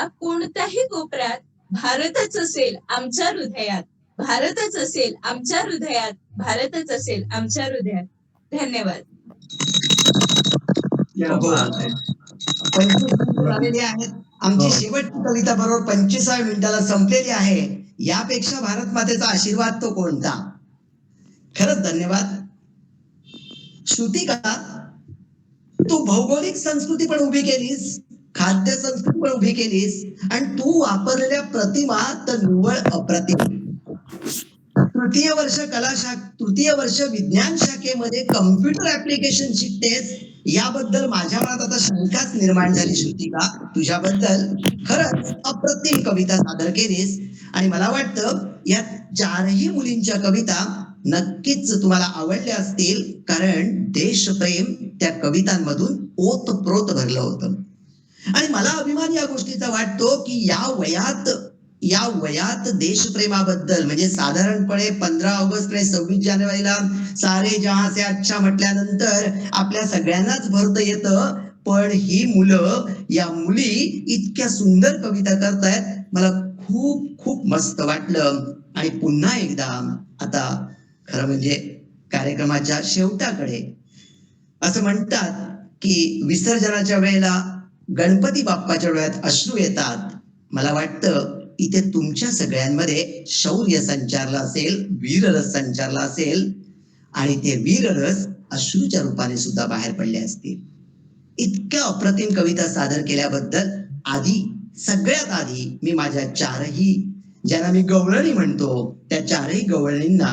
कोणत्याही कोपऱ्यात भारतच असेल आमच्या हृदयात. धन्यवाद. झालेली आहेत. आमची शेवटची कविता बरोबर 25व्या मिनिटाला संपलेली आहे. यापेक्षा भारत मातेचा आशीर्वाद तो कोणता. खरंच धन्यवाद. श्रुतिका, तू भौगोलिक संस्कृती पण उभी केलीस, खाद्य संस्कृती पण उभी केलीस आणि तू वापरलेल्या प्रतिमा तर निव्वळ अप्रतिम. तृतीय वर्ष विज्ञान शाखेमध्ये कम्प्युटर ऍप्लिकेशन शिकतेस, याबद्दल माझ्या मनात आता शंकाच निर्माण झाली. श्रुतिका, तुझ्याबद्दल खरंच अप्रतिम कविता सादर केलीस आणि मला वाटतं या चारही मुलींच्या कविता नक्कीच तुम्हाला आवडल्या असतील, कारण देशप्रेम त्या कवितांमधून ओतप्रोत भरलं होतं. आणि मला अभिमान या गोष्टीचा वाटतो की या वयात देशप्रेमाबद्दल, म्हणजे साधारणपणे 15 ऑगस्ट आणि 26 जानेवारीला सारे जहां से अच्छा म्हटल्यानंतर आपल्या सगळ्यांनाच भरतं येतं, पण ही मुली इतक्या सुंदर कविता करतायत. मला खूप खूप मस्त वाटलं. आणि पुन्हा एकदा आता खरं म्हणजे कार्यक्रमाच्या शेवटाकडे असं म्हणतात की विसर्जनाच्या वेळेला गणपती बाप्पाच्या डोळ्यात अश्रू येतात. मला वाटतं इथे तुमच्या सगळ्यांमध्ये शौर्य संचारला असेल, वीररस संचारला असेल आणि ते वीररस अश्रूच्या रूपाने सुद्धा बाहेर पडले असतील. इतक्या अप्रतिम कविता सादर केल्याबद्दल सगळ्यात आधी मी माझ्या चारही, ज्यांना मी गवळणी म्हणतो, त्या चारही गवळणींना,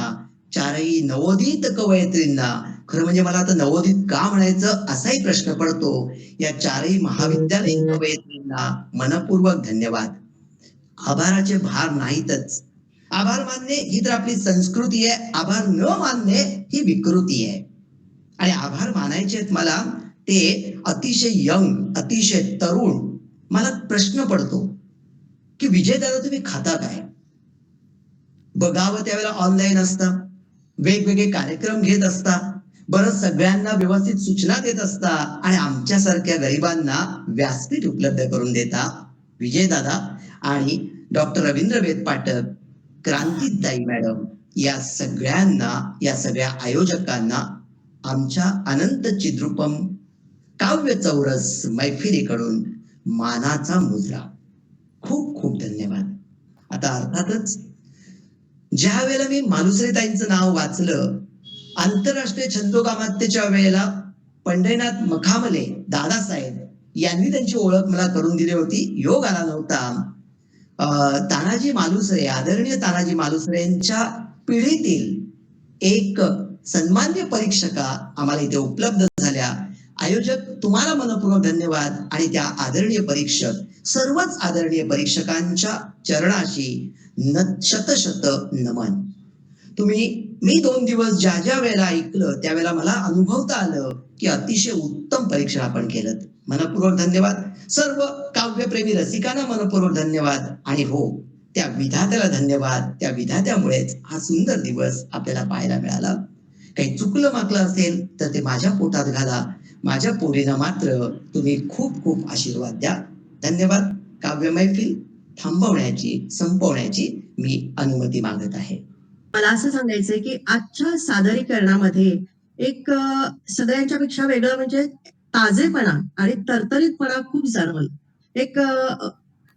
चारही नवोदित कवयित्रींना, खरं म्हणजे मला आता नवोदित का म्हणायचं असाही प्रश्न पडतो, या चारही महाविद्यालयीन कवयित्रींना मनपूर्वक धन्यवाद. आभाराचे भार नाहीतच. आभार मानणे ही तर आपली संस्कृती आहे, आभार न मानणे ही विकृती आहे. आणि आभार मानायचे आहेत मला ते अतिशय यंग, अतिशय तरुण. मला प्रश्न पडतो की विजय दादा तुम्ही खाता काय? बघावं त्यावेळेला ऑनलाईन असता, वेगवेगळे कार्यक्रम घेत असता, बरं सगळ्यांना व्यवस्थित सूचना देत असता आणि आमच्यासारख्या गरिबांना व्यासपीठ उपलब्ध करून देता. विजय दादा आणि डॉक्टर रवींद्र वेदपाटक, क्रांतीताई मॅडम, या सगळ्यांना, या सगळ्या आयोजकांना आमच्या अनंत चिद्रूपम काव्य चौरस मैफिलीकडून मानाचा मुजरा. खूप खूप धन्यवाद. आता अर्थातच ज्या वेळेला मी मालुसरेताईंचं नाव वाचलं, आंतरराष्ट्रीय छंदोकामात्येच्या वेळेला पंढरीनाथ मखामले दादासाहेब यांनी त्यांची ओळख मला करून दिली होती. योग आला नव्हता. तानाजी मालुसरे, आदरणीय तानाजी मालुसरे यांच्या पिढीतील एक सन्मान्य परीक्षका आम्हाला इथे उपलब्ध झाल्या. आयोजक तुम्हाला मनपूर्वक धन्यवाद आणि त्या आदरणीय परीक्षक, सर्वच आदरणीय परीक्षकांच्या चरणाशी शत नमन. मी 2 दिवस ज्या वेळेला ऐकलं त्यावेळेला मला अनुभवता आलं की अतिशय उत्तम परीक्षण आपण केलं. मनपूर्वक धन्यवाद. सर्व काव्यप्रेमी रसिकांना मनपूर्वक धन्यवाद. आणि हो, त्या विधात्याला धन्यवाद. त्या विधात्यामुळेच हा सुंदर दिवस आपल्याला पाहायला मिळाला. काही चुकलं माकलं असेल तर ते माझ्या पोटात घाला. माझ्या पोरीला मात्र तुम्ही खूप खूप आशीर्वाद द्या. धन्यवाद. काव्य मैफिल थांबवण्याची, संपवण्याची मी अनुमती मागत आहे. मला असं सांगायचंय की आजच्या सादरीकरणामध्ये एक सगळ्यांच्या पेक्षा वेगळं म्हणजे ताजेपणा आणि तरतरीतपणा खूप जाणवलं. एक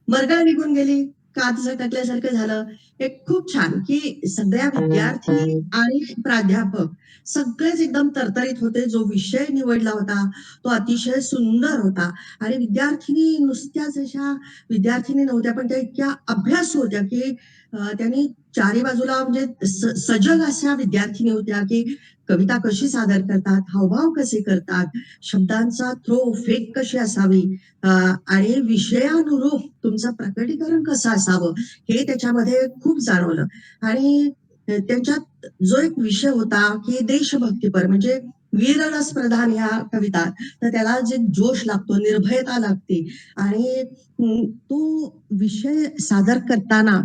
मरगळ निघून गेली, कात झटकल्यासारखं झालं. एक खूप छान की सगळ्या विद्यार्थी आणि प्राध्यापक सगळेच एकदम तरतरीत होते. जो विषय निवडला होता तो अतिशय सुंदर होता आणि विद्यार्थिनी नुसत्याच अशा विद्यार्थिनी नव्हत्या, पण त्या इतक्या अभ्यासू होत्या की त्यांनी चारी बाजूला म्हणजे सजग अशा विद्यार्थिनी होत्या की कविता कशी सादर करतात, हावभाव कसे करतात, शब्दांचा थ्रो फेक कशी असावी आणि विषयानुरूप तुमचं प्रकटीकरण कसं असावं हे त्याच्यामध्ये खूप जाणवलं. आणि त्यांच्यात जो एक विषय होता की देशभक्तीपर म्हणजे वीररस प्रधान ह्या कविता, तर त्याला जे जोश लागतो, निर्भयता लागते आणि तो विषय सादर करताना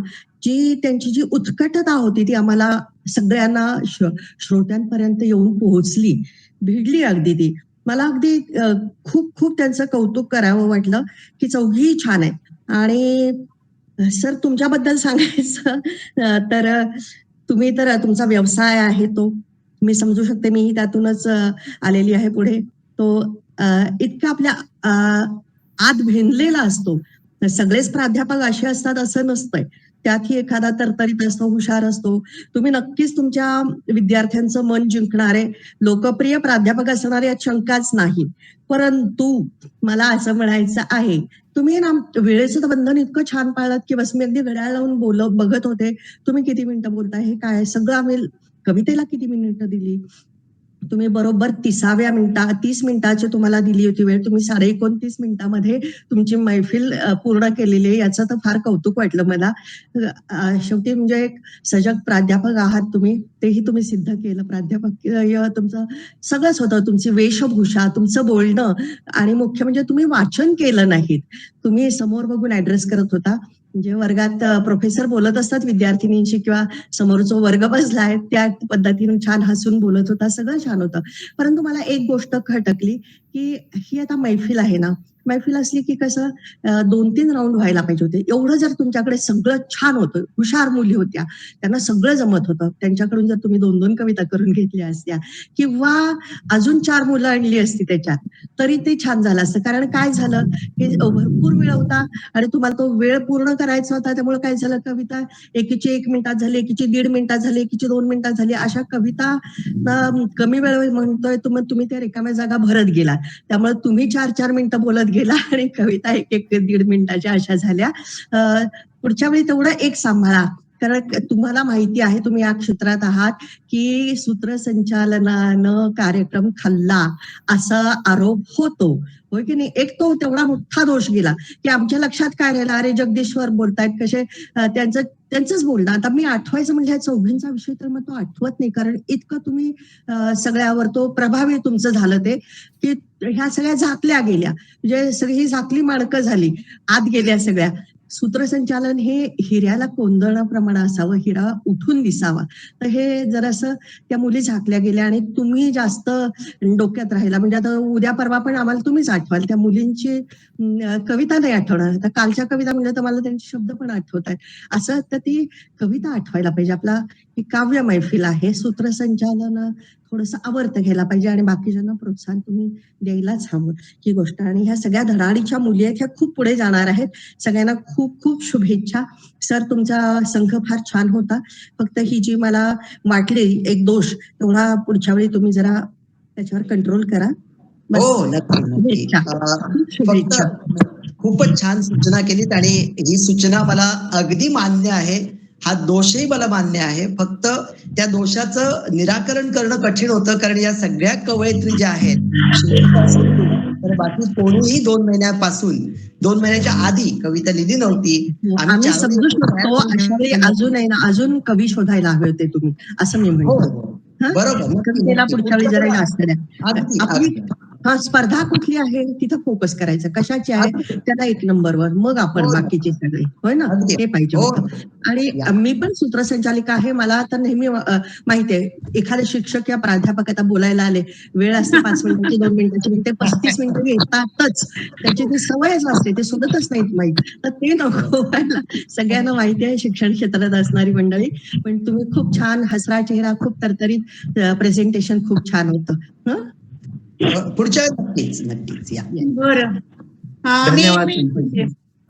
त्यांची जी उत्कटता होती ती आम्हाला सगळ्यांना श्रोत्यांपर्यंत येऊन पोहोचली, भिडली अगदी ती. मला अगदी खूप खूप त्यांचं कौतुक करावं वाटलं की चौघी छान आहेत. आणि सर तुमच्याबद्दल सांगायचं तर तुम्ही तर तुमचा व्यवसाय आहे तो मी समजू शकते, मी त्यातूनच आलेली आहे पुढे. तो इतका आपल्या आत भिनलेला असतो. सगळेच प्राध्यापक असे असतात असं नसतंय. त्यातही एखादा तरतरीत असतो, हुशार असतो. तुम्ही नक्कीच तुमच्या विद्यार्थ्यांचं मन जिंकणारे लोकप्रिय प्राध्यापक असणारे यात शंकाच नाही. परंतु मला असं म्हणायचं आहे, तुम्ही ना वेळेचं बंधन इतकं छान पाळलं की बस मी अगदी घड्याळ लावून बघत होते तुम्ही किती मिनिटं बोलताय, हे काय सगळं. आम्ही कवितेला किती मिनिटं दिली, तुम्ही बरोबर 30 मिनिटाची तुम्हाला दिली होती वेळ. तुम्ही 29.5 मिनिटामध्ये तुमची मैफिल पूर्ण केलेली आहे, याचं तर फार कौतुक वाटलं मला. शेवटी म्हणजे एक सजग प्राध्यापक आहात तुम्ही, तेही तुम्ही सिद्ध केलं. प्राध्यापक तुमचं सगळंच होतं, तुमची वेशभूषा, तुमचं बोलणं आणि मुख्य म्हणजे तुम्ही वाचन केलं नाहीत. तुम्ही समोर बघून ऍड्रेस करत होता. म्हणजे वर्गात प्रोफेसर बोलत असतात विद्यार्थिनींशी किंवा समोर जो वर्ग बसलाय त्या पद्धतीने छान हसून बोलत होता, सगळं छान होतं. परंतु मला एक गोष्ट खटकली की ही आता मैफिल आहे ना, मैफिल असली की कसं 2-3 राऊंड व्हायला पाहिजे होते. एवढं जर तुमच्याकडे सगळं छान होतं, हुशार मुली होत्या, त्यांना सगळं जमत होतं, त्यांच्याकडून जर तुम्ही 2-2 कविता करून घेतल्या असत्या किंवा अजून 4 मुलं आणली असती त्याच्यात, तरी ते छान झालं असतं. कारण काय झालं, की भरपूर वेळ होता आणि तुम्हाला तो वेळ पूर्ण करायचा होता. त्यामुळे काय झालं, कविता एकीची 1 मिनिटात झाली, एकीची 1.5 मिनिटात झाली, एकीची 2 मिनिटात झाली. अशा कविता कमी वेळ म्हणतोय तुम्ही त्या रिकाम्या जागा भरत गेला. त्यामुळे तुम्ही 4-4 मिनिटं बोलत गेला आणि कविता 1-1 ते 1.5 मिनिटाच्या अशा झाल्या. पुढच्या वेळी तेवढं एक सांभाळा. कारण तुम्हाला माहिती आहे, तुम्ही या क्षेत्रात आहात, की सूत्रसंचालनानं कार्यक्रम खाल्ला असा आरोप होतो. होय की नाही? एक तो तेवढा मोठा दोष गेला, की आमच्या लक्षात काय राहिलं, अरे जगदीश्वर बोलतायत कसे त्यांचंच बोलणं. आता मी आठवायचं म्हणजे चौघींचा विषय तर मग तो आठवत नाही, कारण इतकं तुम्ही सगळ्यावर तो प्रभावी तुमचं झालं ते, की ह्या सगळ्या झाकल्या गेल्या. म्हणजे सगळी ही झाकली माणकं झाली, आत गेल्या सगळ्या. सूत्रसंचालन हे हिऱ्याला कोंदणाप्रमाणे असावं, हिरा उठून दिसावा. तर हे जरासं त्या मुली झाकल्या गेल्या आणि तुम्ही जास्त डोक्यात राहिला. म्हणजे आता उद्या परवा पण आम्हाला तुम्हीच आठवाल. त्या मुलींची कविता नाही आठवणार. तर कालच्या कविता म्हणजे तर मला त्यांचे शब्द पण आठवत आहेत. असं तर ती कविता आठवायला पाहिजे. आपला ही काव्य मैफिल आहे. सूत्रसंचालन थोडंसं आवर्त घ्यायला पाहिजे आणि बाकीच्यांना प्रोत्साहन तुम्ही द्यायलाच हवं ही गोष्ट. आणि ह्या सगळ्या धडाडीच्या मुली आहेत, ह्या खूप पुढे जाणार आहेत. सगळ्यांना खूप खूप शुभेच्छा. सर, तुमचा संघ फार छान होता. फक्त ही जी मला वाटली एक दोष, तेवढा पुढच्या वेळी तुम्ही जरा त्याच्यावर कंट्रोल करा. बस. हो, नक्की नक्की. शुभेच्छा. खूप शुभेच्छा. फक्त खूपच छान सूचना केलीत आणि ही सूचना मला अगदी मान्य आहे. हा दोषही मला मान्य आहे. फक्त त्या दोषाचं निराकरण करणं कठीण होतं, कारण या सगळ्या कवयित्री ज्या आहेत, तर बाकी कोणीही 2 महिन्याच्या आधी कविता लिहिली नव्हती. आम्ही समजू शकतो. अशा वेळी अजून आहे ना, अजून कवी शोधायला हवे होते तुम्ही, असं मी हो, म्हणतो. हो. हं? बरोबर. कवितेला पुढच्या वेळी जरा असणाऱ्या अगदी, आपली अगदी. स्पर्धा कुठली आहे तिथं फोकस करायचं, कशाची आहे त्याला 1 नंबरवर, मग आपण हो ना. बाकीचे सगळे, होय ना, अगदी. हे पाहिजे हो. होतं. आणि या. मी पण सूत्रसंचालिका आहे. मला आता नेहमी माहितीये, एखादे शिक्षक या प्राध्यापक आता बोलायला आले, वेळ असते 5 मिनिटाची, 2 मिनिटाची, ते 35 मिनिटं घेतातच. त्याची ती सवयच असते, ते सोडतच नाहीत माहीत. तर ते नको व्हायला. सगळ्यांना माहिती आहे शिक्षण क्षेत्रात असणारी मंडळी. पण तुम्ही खूप छान, हसरा चेहरा, खूप तरतरीत प्रेझेंटेशन खूप छान होतं. हं? पुढच्या नक्कीच नक्कीच या. बरं. धन्यवाद.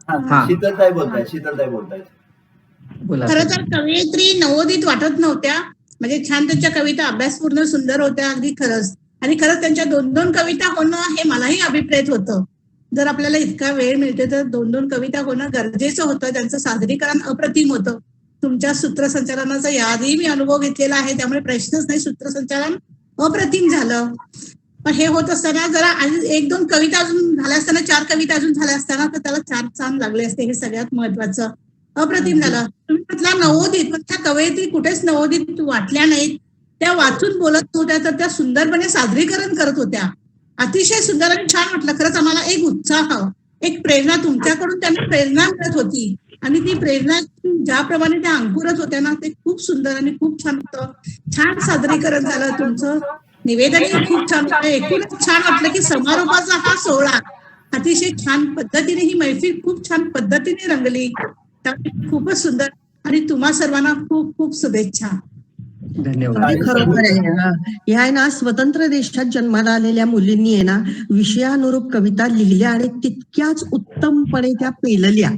हा. शीतलताई बोलतायत. बोला. खरं तर कवयित्री नवोदित वाटत नव्हत्या. म्हणजे छान त्यांच्या कविता अभ्यासपूर्ण सुंदर होत्या, अगदी खरंच. आणि खरंच त्यांच्या 2-2 कविता होणं हे मलाही अभिप्रेत होतं. जर आपल्याला इतका वेळ मिळते तर 2-2 कविता होणं गरजेचं होतं. त्यांचं सादरीकरण अप्रतिम होतं. तुमच्या सूत्रसंचालनाचा याआधी मी अनुभव घेतलेला आहे, त्यामुळे प्रश्नच नाही. सूत्रसंचालन अप्रतिम झालं. पण हे होत असताना जरा 1-2 कविता अजून झाल्या असताना, 4 कविता अजून झाल्या असताना, तर त्याला 4 चांद लागले असते. हे सगळ्यात महत्वाचं. अप्रतिम झालं. तुम्ही म्हटलं नवोदित, पण त्या कवयित्री कुठेच नवोदित वाटल्या नाहीत. त्या वाचून बोलत होत्या, तर त्या सुंदरपणे सादरीकरण करत होत्या. अतिशय सुंदर आणि छान वाटलं. खरंच आम्हाला एक उत्साह, एक प्रेरणा, तुमच्याकडून त्यांना प्रेरणा मिळत होती. आणि ती प्रेरणा ज्याप्रमाणे त्या अंकुरत होत्या ना, ते खूप सुंदर आणि खूप छान होतं. छान सादरीकरण झालं तुमचं. निवेदनही खूप छान होतं. एकूणच छान वाटलं की समारोपाचा हा सोहळा अतिशय छान पद्धतीने, ही मैफिल खूप छान पद्धतीने रंगली. त्यामुळे खूपच सुंदर. आणि तुम्हा सर्वांना खूप खूप शुभेच्छा. धन्यवाद. खरोखर आहे ना, ह्या आहे ना, स्वतंत्र देशात जन्माला आलेल्या मुलींनी आहे ना, विषयानुरूप कविता लिहिल्या आणि तितक्याच उत्तमपणे त्या पेलल्या.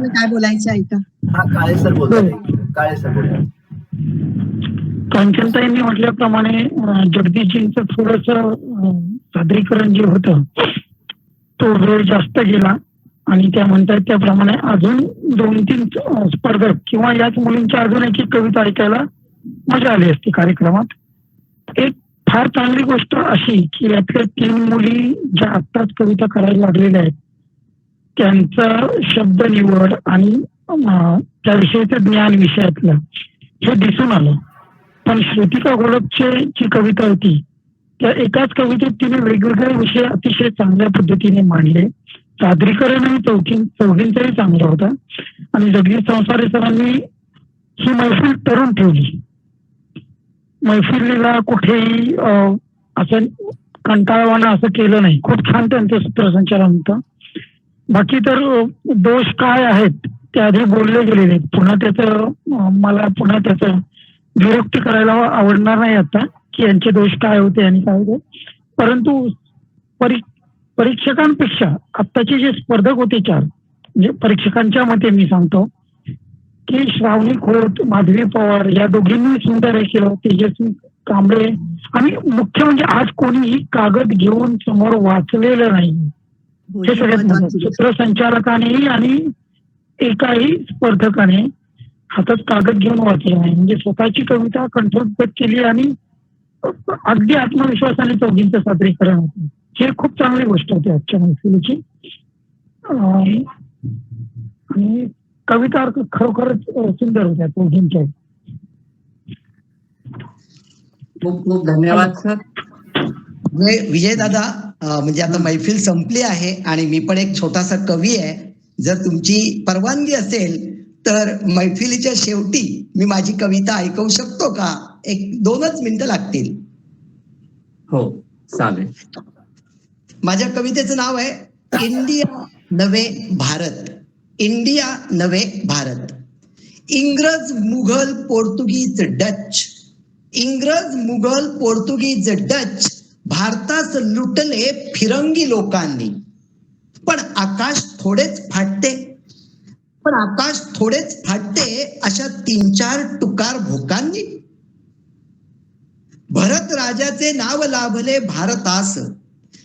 काय बोलायचं ऐका. काळे सर बोलतात. कांचनताईंनी म्हटल्याप्रमाणे जगदीशजींचं थोडस सादरीकरण जे होतं तो वेळ जास्त गेला आणि त्या म्हणतात त्याप्रमाणे अजून 2-3 स्पर्धक किंवा याच मुलींच्या अजून एक कविता ऐकायला मजा आली असती कार्यक्रमात. एक फार चांगली गोष्ट अशी की यातल्या 3 मुली ज्या आत्ताच कविता करायला लागलेल्या आहेत त्यांचं शब्द निवड आणि त्याविषयीचं ज्ञान विषयातलं हे दिसून आलं. पण श्रुतिका घोलपचे जी कविता होती त्या एकाच कवितेत तिने वेगवेगळे विषय अतिशय चांगल्या पद्धतीने मांडले. सादरीकरणही चौघींचंही चांगलं होतं आणि जगदीश संसारे सरांनी ही मैफिल तरुण ठेवली. मैफिलीला कुठेही असं कंटाळवाणं असं केलं नाही. खूप छान त्यांचं सूत्रसंचालन होतं. बाकी तर दोष काय आहेत ते आधी बोलले गेलेले आहेत. मला पुन्हा त्याचं विरुक्ती करायला आवडणार नाही आता की यांचे दोष काय होते आणि काय होते. परंतु परीक्षकांपेक्षा आत्ताचे जे स्पर्धक होते 4, म्हणजे परीक्षकांच्या मते मी सांगतो की श्रावणी खोत, माधवी पवार या दोघींनी सुंदर हे केलं. तेजस्वी कांबळे आणि मुख्य म्हणजे आज कोणीही कागद घेऊन समोर वाचलेलं नाही. हे सगळ्यात महत्त्वाचं. सूत्रसंचालकाने आणि एकाही स्पर्धकाने हातात कागद घेऊन वाचलं नाही. म्हणजे स्वतःची कविता कंठोत्कच केली आणि अगदी आत्मविश्वासाने चौघींचं सादरीकरण होतं. हे खूप चांगली गोष्ट होती आजच्या मैफिलीची. आणि कविता खरोखरच सुंदर होत्या चौघींच्या. खूप खूप धन्यवाद सर. विजय दादा, म्हणजे आता मैफिल संपली आहे आणि मी पण एक छोटासा कवी आहे. जर तुमची परवानगी असेल तर मैफिलीच्या शेवटी मी माझी कविता ऐकवू शकतो का? 1-2च मिनिटं लागतील. हो चालेल. माझ्या कवितेचं नाव आहे इंडिया नवे भारत. इंडिया नवे भारत. इंग्रज, मुघल, पोर्तुगीज, डच. इंग्रज, मुघल, पोर्तुगीज, डच भारतास लुटले फिरंगी लोकांनी. पण आकाश थोडेच फाटते अशा 3-4 टुकार भोकांनी. भरत राजाचे नाव लाभले भारतास.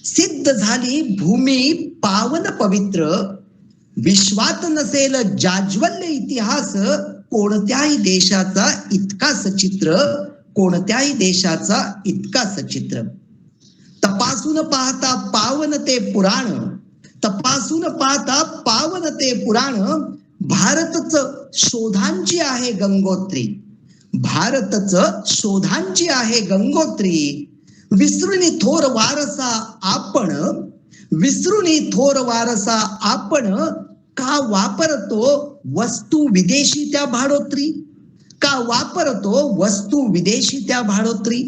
सिद्ध झाली भूमी पावन पवित्र. विश्वात नसेल जाज्वल्य इतिहास. कोणत्याही देशाचा इतका सचित्र. कोणत्याही देशाचा इतका सचित्र. तपासून पाहता पावन ते पुराण. तपासून पाहता पावन ते पुराण. भारतच शोधांची आहे गंगोत्री. भारतच शोधांची आहे गंगोत्री. विसरुनी थोर वारसा आपण. विसरुनी थोर वारसा आपण. का वापरतो वस्तू विदेशी त्या भाडोत्री. का वापरतो वस्तू विदेशी त्या भाडोत्री.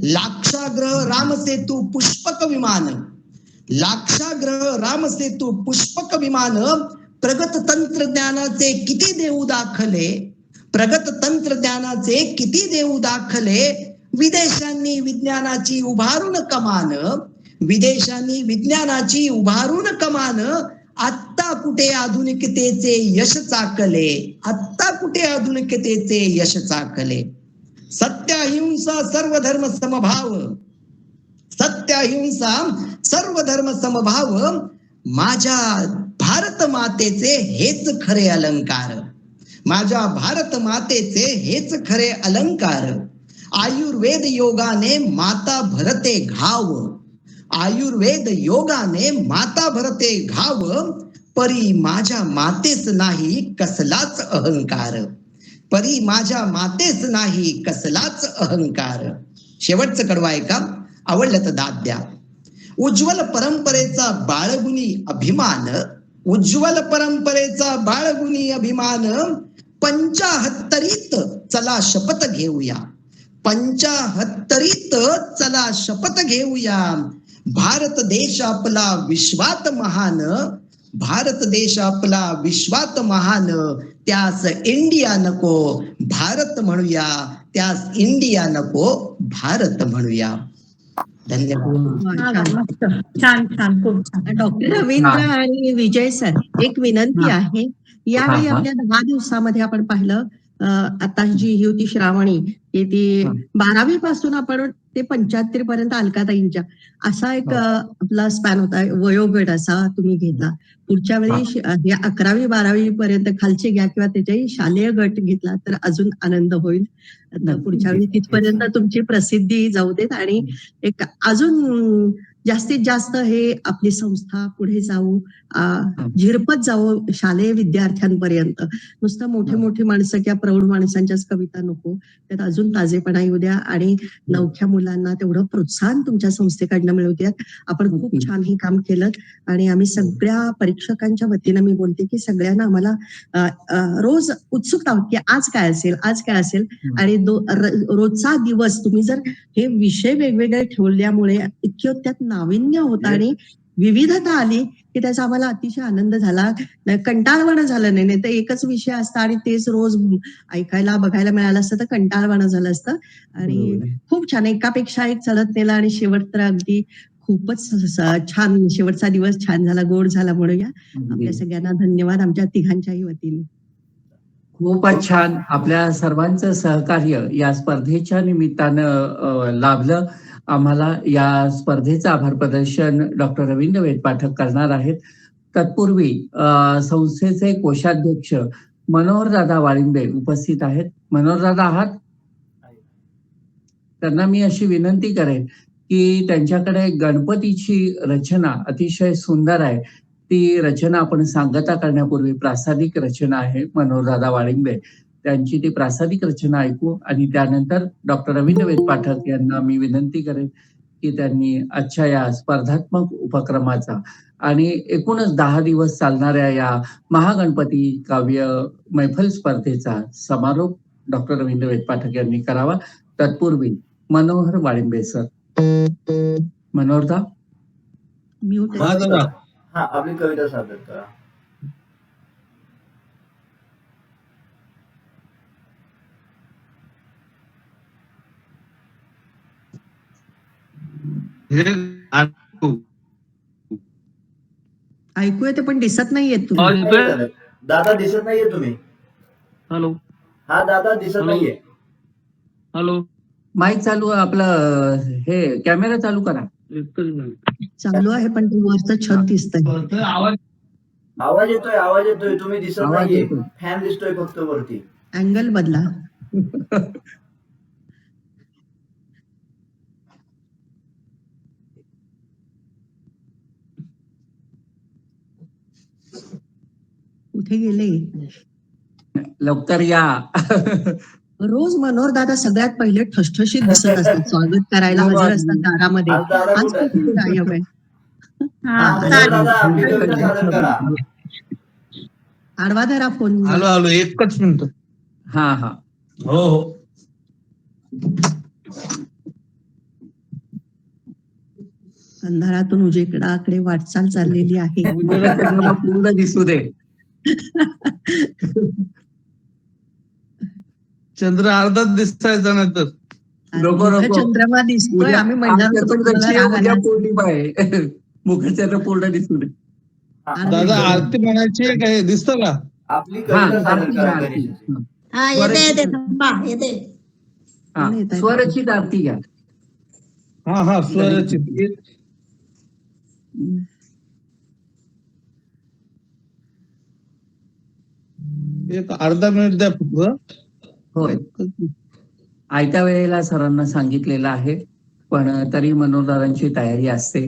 लाक्षाग्रह रामसेतू पुष्पक विमान. लाक्षाग्रह रामसेतू पुष्पक विमान. प्रगत तंत्रज्ञानाचे किती देऊ दाखले. प्रगत तंत्रज्ञानाचे किती देऊ दाखले. विदेशांनी विज्ञानाची उभारून कमान. विदेशांनी विज्ञानाची उभारून कमान. आत्ता कुठे आधुनिकतेचे यश चाकले. आत्ता कुठे आधुनिकतेचे यश चाकले. सत्य अहिंसा सर्व धर्म समभाव. सत्य अहिंसा सर्व धर्म समभाव. माझ्या भारत मातेचे हेच खरे अलंकार. माझ्या भारत मातेचे हेच खरे अलंकार. आयुर्वेद योगाने माता भरते घाव. आयुर्वेद योगाने माता भरते घाव. परी माझ्या मातेस नाही कसलाच अहंकार. परी माझ्या मातेस नाही कसलाच अहंकार. शेवटचं कडवं आहे का? आवडलं तर दाद द्या. उज्ज्वल परंपरेचा बाळगुणी अभिमान. उज्ज्वल परंपरेचा बाळगुणी अभिमान. 75 चला शपथ घेऊया. 75 चला शपथ घेऊया. भारत देश आपला विश्वात महान. भारत देश आपला विश्वात महान. त्यास इंडिया नको भारत म्हणूया. त्यास इंडिया नको भारत म्हणूया. धन्यवाद. छान छान, खूप छान. डॉक्टर रवींद्र आणि विजय सर, एक विनंती आहे. यावेळी आपल्या 10 दिवसामध्ये आपण पाहिलं, आता जी ही होती श्रावणी, ती 12वी पासून आपण ते 75 पर्यंत अलकाताईंच्या असा एक आपला स्पॅन होता, वयोगट असा तुम्ही घेतला. पुढच्या वेळी 11वी 12वी पर्यंत खालचे घ्या किंवा त्याच्याही शालेय गट घेतला तर अजून आनंद होईल. पुढच्या वेळी तिथपर्यंत तुमची प्रसिद्धी जाऊ देत आणि एक अजून जास्तीत जास्त हे आपली संस्था पुढे जाऊ, झिरपत जाऊ शालेय विद्यार्थ्यांपर्यंत. नुसतं मोठे मोठे माणसं किंवा प्रौढ माणसांच्याच कविता नको, त्यात अजून ताजेपणा येऊ द्या आणि नवख्या मुलांना तेवढं प्रोत्साहन तुमच्या संस्थेकडनं मिळू द्या. आपण खूप छान हे काम केलं आणि आम्ही सगळ्या परीक्षकांच्या वतीनं मी बोलते की सगळ्यांना आम्हाला रोज उत्सुकता होती की आज काय असेल, आज काय असेल. आणि रोजचा दिवस तुम्ही जर हे विषय वेगवेगळे ठेवल्यामुळे इतकं त्यात नाविन्य होतं आणि विविधता आली की त्याचा आम्हाला अतिशय आनंद झाला. कंटाळवाणं झालं नाही तर एकच विषय असता आणि तेच रोज ऐकायला बघायला मिळालं असतं तर कंटाळवाणं झालं असतं. आणि खूप छान एकापेक्षा एक चढत नेला आणि शेवट तर अगदी खूपच छान, शेवटचा दिवस छान झाला, गोड झाला म्हणूया. आपल्या सगळ्यांना धन्यवाद आमच्या तिघांच्याही वतीने. खूपच छान. आपल्या सर्वांचं सहकार्य या स्पर्धेच्या निमित्तानं लाभलं. आम्हाला या स्पर्धेचं आभार प्रदर्शन डॉक्टर रवींद्र वेदपाठक करणार आहेत. तत्पूर्वी संस्थेचे कोषाध्यक्ष मनोहरदादा वाळिंबे उपस्थित आहेत. मनोहरदादा आहात? त्यांना मी अशी विनंती करेन की त्यांच्याकडे गणपतीची रचना अतिशय सुंदर आहे, ती रचना आपण सांगता करण्यापूर्वी प्रासादिक रचना आहे मनोहरदादा वाळिंबे, त्यांची ती प्रासादिक रचना ऐकू आणि त्यानंतर डॉक्टर रवींद्र वेदपाठक यांना मी विनंती करेन की त्यांनी आजच्या या स्पर्धात्मक उपक्रमाचा आणि एकूणच 10 दिवस चालणाऱ्या या महागणपती काव्य मैफल स्पर्धेचा समारोप डॉक्टर रवींद्र वेदपाठक यांनी करावा. तत्पूर्वी मनोहर वाळिंबे सर. मनोहरदा म्यूट. हा, आपली कविता सादर करा. ऐकू येते पण दिसत नाहीये तुम्ही. दादा दिसत नाहीये तुम्ही. हॅलो. हा दादा दिसत नाहीये. हॅलो. माईक चालू आहे आपलं, हे कॅमेरा चालू करा. चालू आहे पण ते वरचं छत दिसतंय. आवाज येतोय तुम्ही दिसत नाहीये. फॅन दिसतोय फक्त वरती. अँगल बदला. कुठे गेले? लवकर या. रोज मनोहर दादा सगळ्यात पहिले ठसठशीत दिसत असतात, स्वागत करायला हजर असतात दारामध्ये. आज कुठे गायब आहे? आडवा धरा फोन. हॅलो एकच मिनिट. हा. हो. अंधारातून उजेडाकडे वाटचाल चाललेली आहे. पूर्ण दिसू दे. चंद्र अर्धाच दिसायचा नाही तर चंद्रमा दिसतोय. आम्ही पौर्णिमा आहे, मुखचंद्र पूर्ण दिसू दे. दादा आरती म्हणायची काय दिसतं का? आपली कविता सादर करा. येते. स्वरचित आरती घ्या. हा स्वरचित. एक अर्धा मिनिट द्या फक्त. होय, आयत्या वेळेला सरांना सांगितलेलं आहे, पण तरी मनोहरदादांची तयारी असते.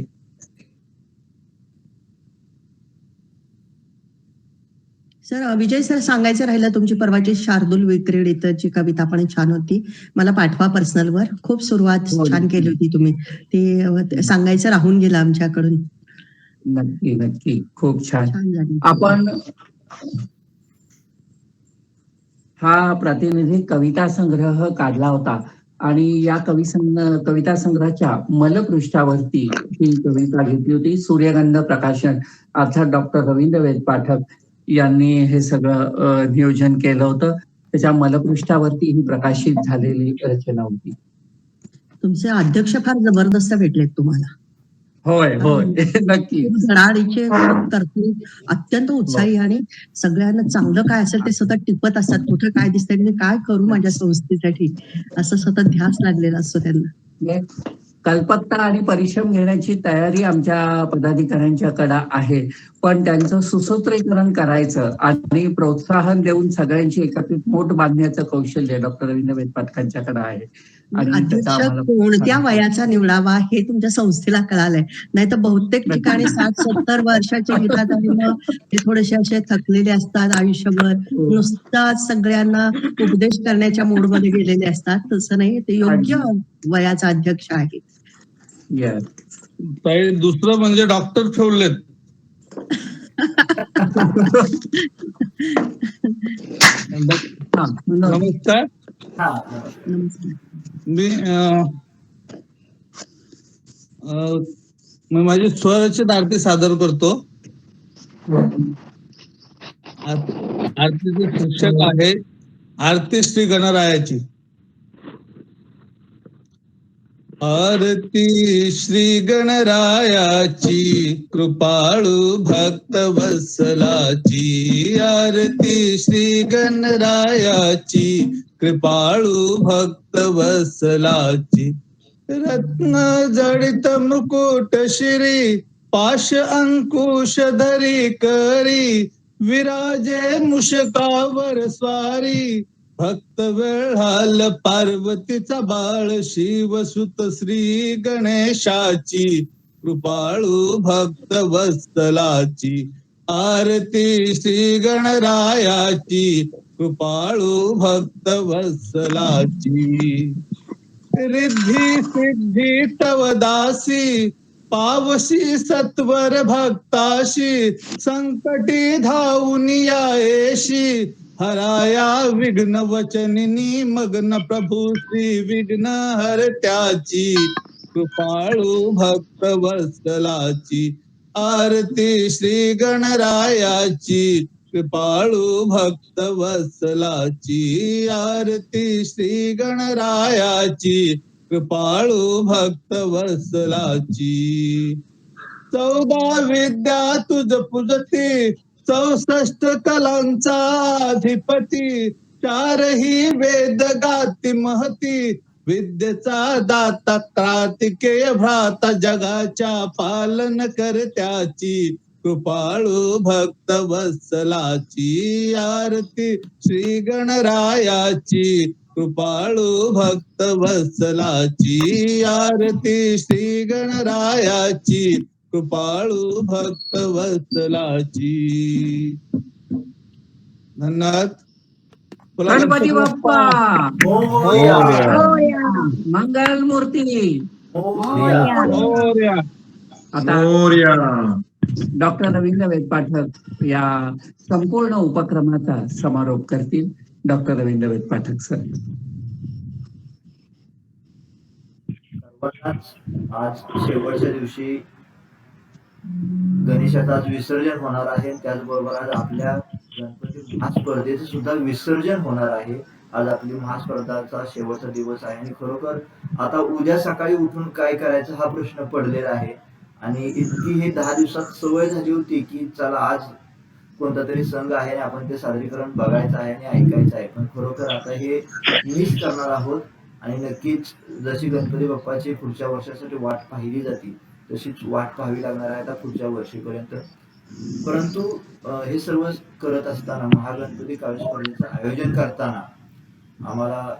सर, विजय सर, सांगायचं राहिलं, तुमची परवाची शार्दूल विक्रीडितची कविता पण छान होती. मला पाठवा पर्सनलवर. खूप सुरुवात छान केली होती तुम्ही. ते सांगायचं राहून गेलं आमच्याकडून. नक्की खूप छान. झाली. आपण हा प्रातिनिधिक कविता संग्रह काढला होता आणि या कविता संग्रहाच्या मलपृष्ठावरती ही कविता घेतली होती. सूर्यगंध प्रकाशन अर्थात डॉक्टर रवींद्र वेदपाठक यांनी हे सगळं नियोजन केलं होतं. त्याच्या मलपृष्ठावरती ही प्रकाशित झालेली रचना होती. तुमचे अध्यक्ष फार जबरदस्त भेटलेत तुम्हाला. होय नक्की. धडाडीचे तरतूद, अत्यंत उत्साही आणि सगळ्यांना चांगलं काय असेल ते सतत टिपत असतात. कुठं काय दिसतंय, मी काय करू माझ्या संस्थेसाठी, असं सतत ध्यास लागलेला असतो त्यांना. कल्पकता आणि परिश्रम घेण्याची तयारी आमच्या पदाधिकाऱ्यांच्याकडे आहे, पण त्यांचं सुसूत्रीकरण करायचं आणि प्रोत्साहन देऊन सगळ्यांची एकत्रित मोठ बांधण्याचं कौशल्य डॉक्टर रवींद्र वेदपाठकांच्याकडे आहे. आणि त्याचा अध्यक्ष आम्हाला कोणत्या वयाचा निवडावा हे तुमच्या संस्थेला कळालंय. नाही तर बहुतेक ठिकाणी 60-70 वर्षाचे घेतात आणि मग ते थोडेसे असे थकलेले असतात आयुष्यभर. हो. नुसताच सगळ्यांना उपदेश करण्याच्या मूडमध्ये गेलेले असतात. तसं नाही, ते योग्य वयाचा अध्यक्ष आहे. Yes. ताई, दुसरं म्हणजे डॉक्टर ठेवलेत. हा, मनोज. नमस्कार. हा नमस्कार. नमस्कार. मी मी माझी स्वरचित आरती सादर करतो. आरतीचे शिक्षक आहे आरती श्री गणरायाची. आरती श्री गणरायाची कृपाळू भक्त वत्सलाची. आरती श्री गणरायाची कृपाळू भक्त वत्सलाची. रत्न जडित मुकुट शिरी पाश अंकुश धरी करी. विराजे मुषकावर स्वारी भक्त वेळाल पार्वतीचा बाळ. शिवसुत श्री गणेशाची कृपाळू भक्त वत्सलाची. आरती श्री गणरायाची कृपाळू भक्त वत्सलाची. रिद्धी सिद्धी तव दासी पावसी सत्वर भक्ताशी. संकटी धावून यायशी हराया विघ्न वचनिनी मग्न. प्रभू श्री विघ्न हरत्याची कृपाळू भक्त वत्सलाची. आरती श्री गणरायाची कृपाळू भक्त वत्सलाची. आरती श्री गणरायाची कृपाळू भक्त वत्सलाची. 14 विद्या तुझ पूजती 64 कलांचा अधिपती. 4ही वेद गाती महती विद्येचा दाता. कार्तिकेय भ्राता जगाच्या पालन करत्याची कृपाळू भक्त वत्सलाची. आरती श्री गणरायाची कृपाळू भक्त वत्सलाची. आरती श्री गणरायाची कृपाळू भक्त वत्सलाची. धन्यवाद. बोला गणपती बाप्पा मोरया. मंगल मूर्ती. मोरया. मोरया. आता डॉक्टर रवींद्र वेदपाठक या संपूर्ण उपक्रमाचा समारोप करतील. Doctor Ravindra Vedpathak sir. सर्वांनाच आज शेवटच्या दिवशी गणेशाचं आज विसर्जन होणार आहे. त्याचबरोबर आज आपल्या गणपती महास्पर्धेचे सुद्धा विसर्जन होणार आहे. आज आपली महास्पर्धाचा शेवटचा दिवस आहे आणि खरोखर आता उद्या सकाळी उठून काय करायचं हा प्रश्न पडलेला आहे. आणि इतकी हे 10 दिवसात सवय झाली होती की चला आज कोणता तरी संघ आहे आणि आपण ते सादरीकरण बघायचं आहे आणि ऐकायचं आहे. पण खरोखर आता हे मिस करणार आहोत. आणि नक्कीच जशी गणपती बाप्पाची पुढच्या वर्षासाठी वाट पाहिली जाते तशीच वाट पाहावी लागणार आहे आता पुढच्या वर्षीपर्यंत. परंतु हे सर्व करत असताना महागणपती काव्य स्पर्धेचं आयोजन करताना आम्हाला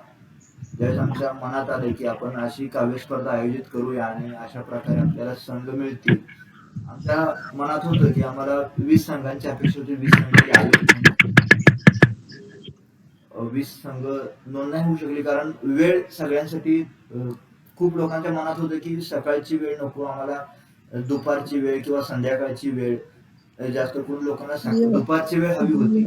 ज्यावेळेस आमच्या मनात आले की आपण अशी काव्य स्पर्धा आयोजित करूया आणि अशा प्रकारे आपल्याला संघ मिळतील. आमच्या मनात होतं की आम्हाला 20 संघांची अपेक्षा होती. 20 संघ यावेत. 20 संघ नोंद नाही होऊ शकली कारण वेळ सगळ्यांसाठी खूप लोकांच्या मनात होतं की सकाळची वेळ नको आम्हाला, दुपारची वेळ किंवा संध्याकाळची वेळ. जास्त करून लोकांना दुपारची वेळ हवी होती.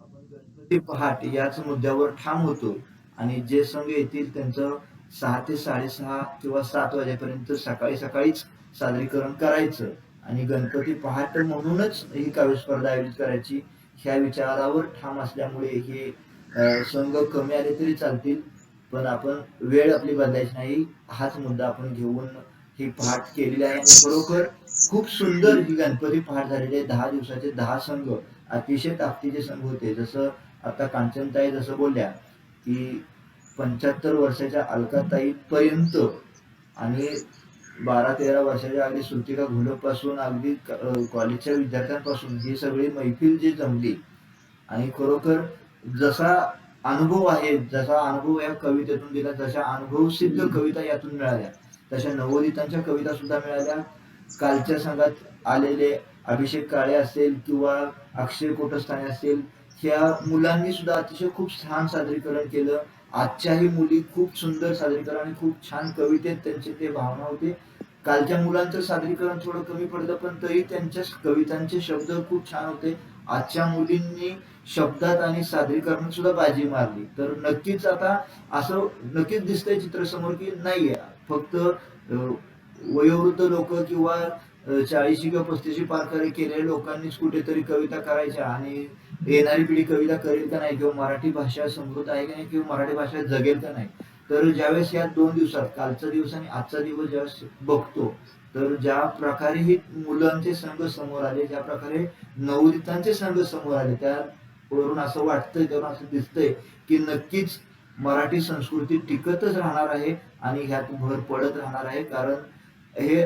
आपण गणपती पहाट याच मुद्द्यावर ठाम होतो आणि जे संघ येतील त्यांचं 6 ते 6:30 किंवा 7 वाजेपर्यंत सकाळीच सादरीकरण करायचं आणि गणपती पहाट म्हणूनच ही काव्य स्पर्धा आयोजित करायची ह्या विचारावर ठाम असल्यामुळे हे संघ कमी आले तरी चालतील पण आपण वेळ आपली बदलायची नाही हाच मुद्दा आपण घेऊन ही पहाट केलेली आहे. आणि खरोखर खूप सुंदर ही गणपती पहाट झालेली आहे. 10 दिवसाचे 10 संघ अतिशय ताकदीचे संघ होते. जसं आता कांचनताई जसं बोलल्या की 75 वर्षाच्या अलकाताई पर्यंत आणि 12-13 वर्षाच्या अगदी श्रुतिका घोलपासून अगदी कॉलेजच्या विद्यार्थ्यांपासून ही सगळी मैफिल जी जमली आणि खरोखर जसा अनुभव आहे, जसा अनुभव या कवितेतून दिला, जशा अनुभव सिद्ध कविता यातून मिळाल्या, तशा नवोदितांच्या कविता सुद्धा मिळाल्या. कालच्या संघात आलेले अभिषेक काळे असेल किंवा अक्षय कोटस्थाने असेल, ह्या मुलांनी सुद्धा अतिशय खूप छान सादरीकरण केलं. आजच्याही मुली खूप सुंदर सादरीकरण आणि खूप छान कवितेत त्यांचे ते भावना होते. कालच्या मुलांचं सादरीकरण थोडं कमी पडलं, पण तरी त्यांच्या कवितांचे शब्द खूप छान होते. आजच्या मुलींनी शब्दात आणि सादरीकरणात सुद्धा बाजी मारली. तर नक्कीच आता असं नक्कीच दिसतंय चित्रसमोर की नाहीये फक्त वयोवृद्ध लोक किंवा 40 किंवा 35 पार केलेल्या लोकांनीच कुठेतरी कविता करायच्या आणि येणारी पिढी कविता करेल का नाही किंवा मराठी भाषा समृद्ध आहे का नाही किंवा मराठी भाषा जगेल का नाही. तर ज्यावेळेस या 2 दिवसात कालचा दिवस आणि आजचा दिवस ज्यावेळेस बघतो, तर ज्या प्रकारे ही मुलांचे संघ समोर आले, ज्या प्रकारे नवोदितांचे संघ समोर आले, त्यावरून असं वाटतंय, त्यावरून असं दिसतंय की नक्कीच मराठी संस्कृती टिकतच राहणार आहे आणि ह्यात भर पडत राहणार आहे. कारण हे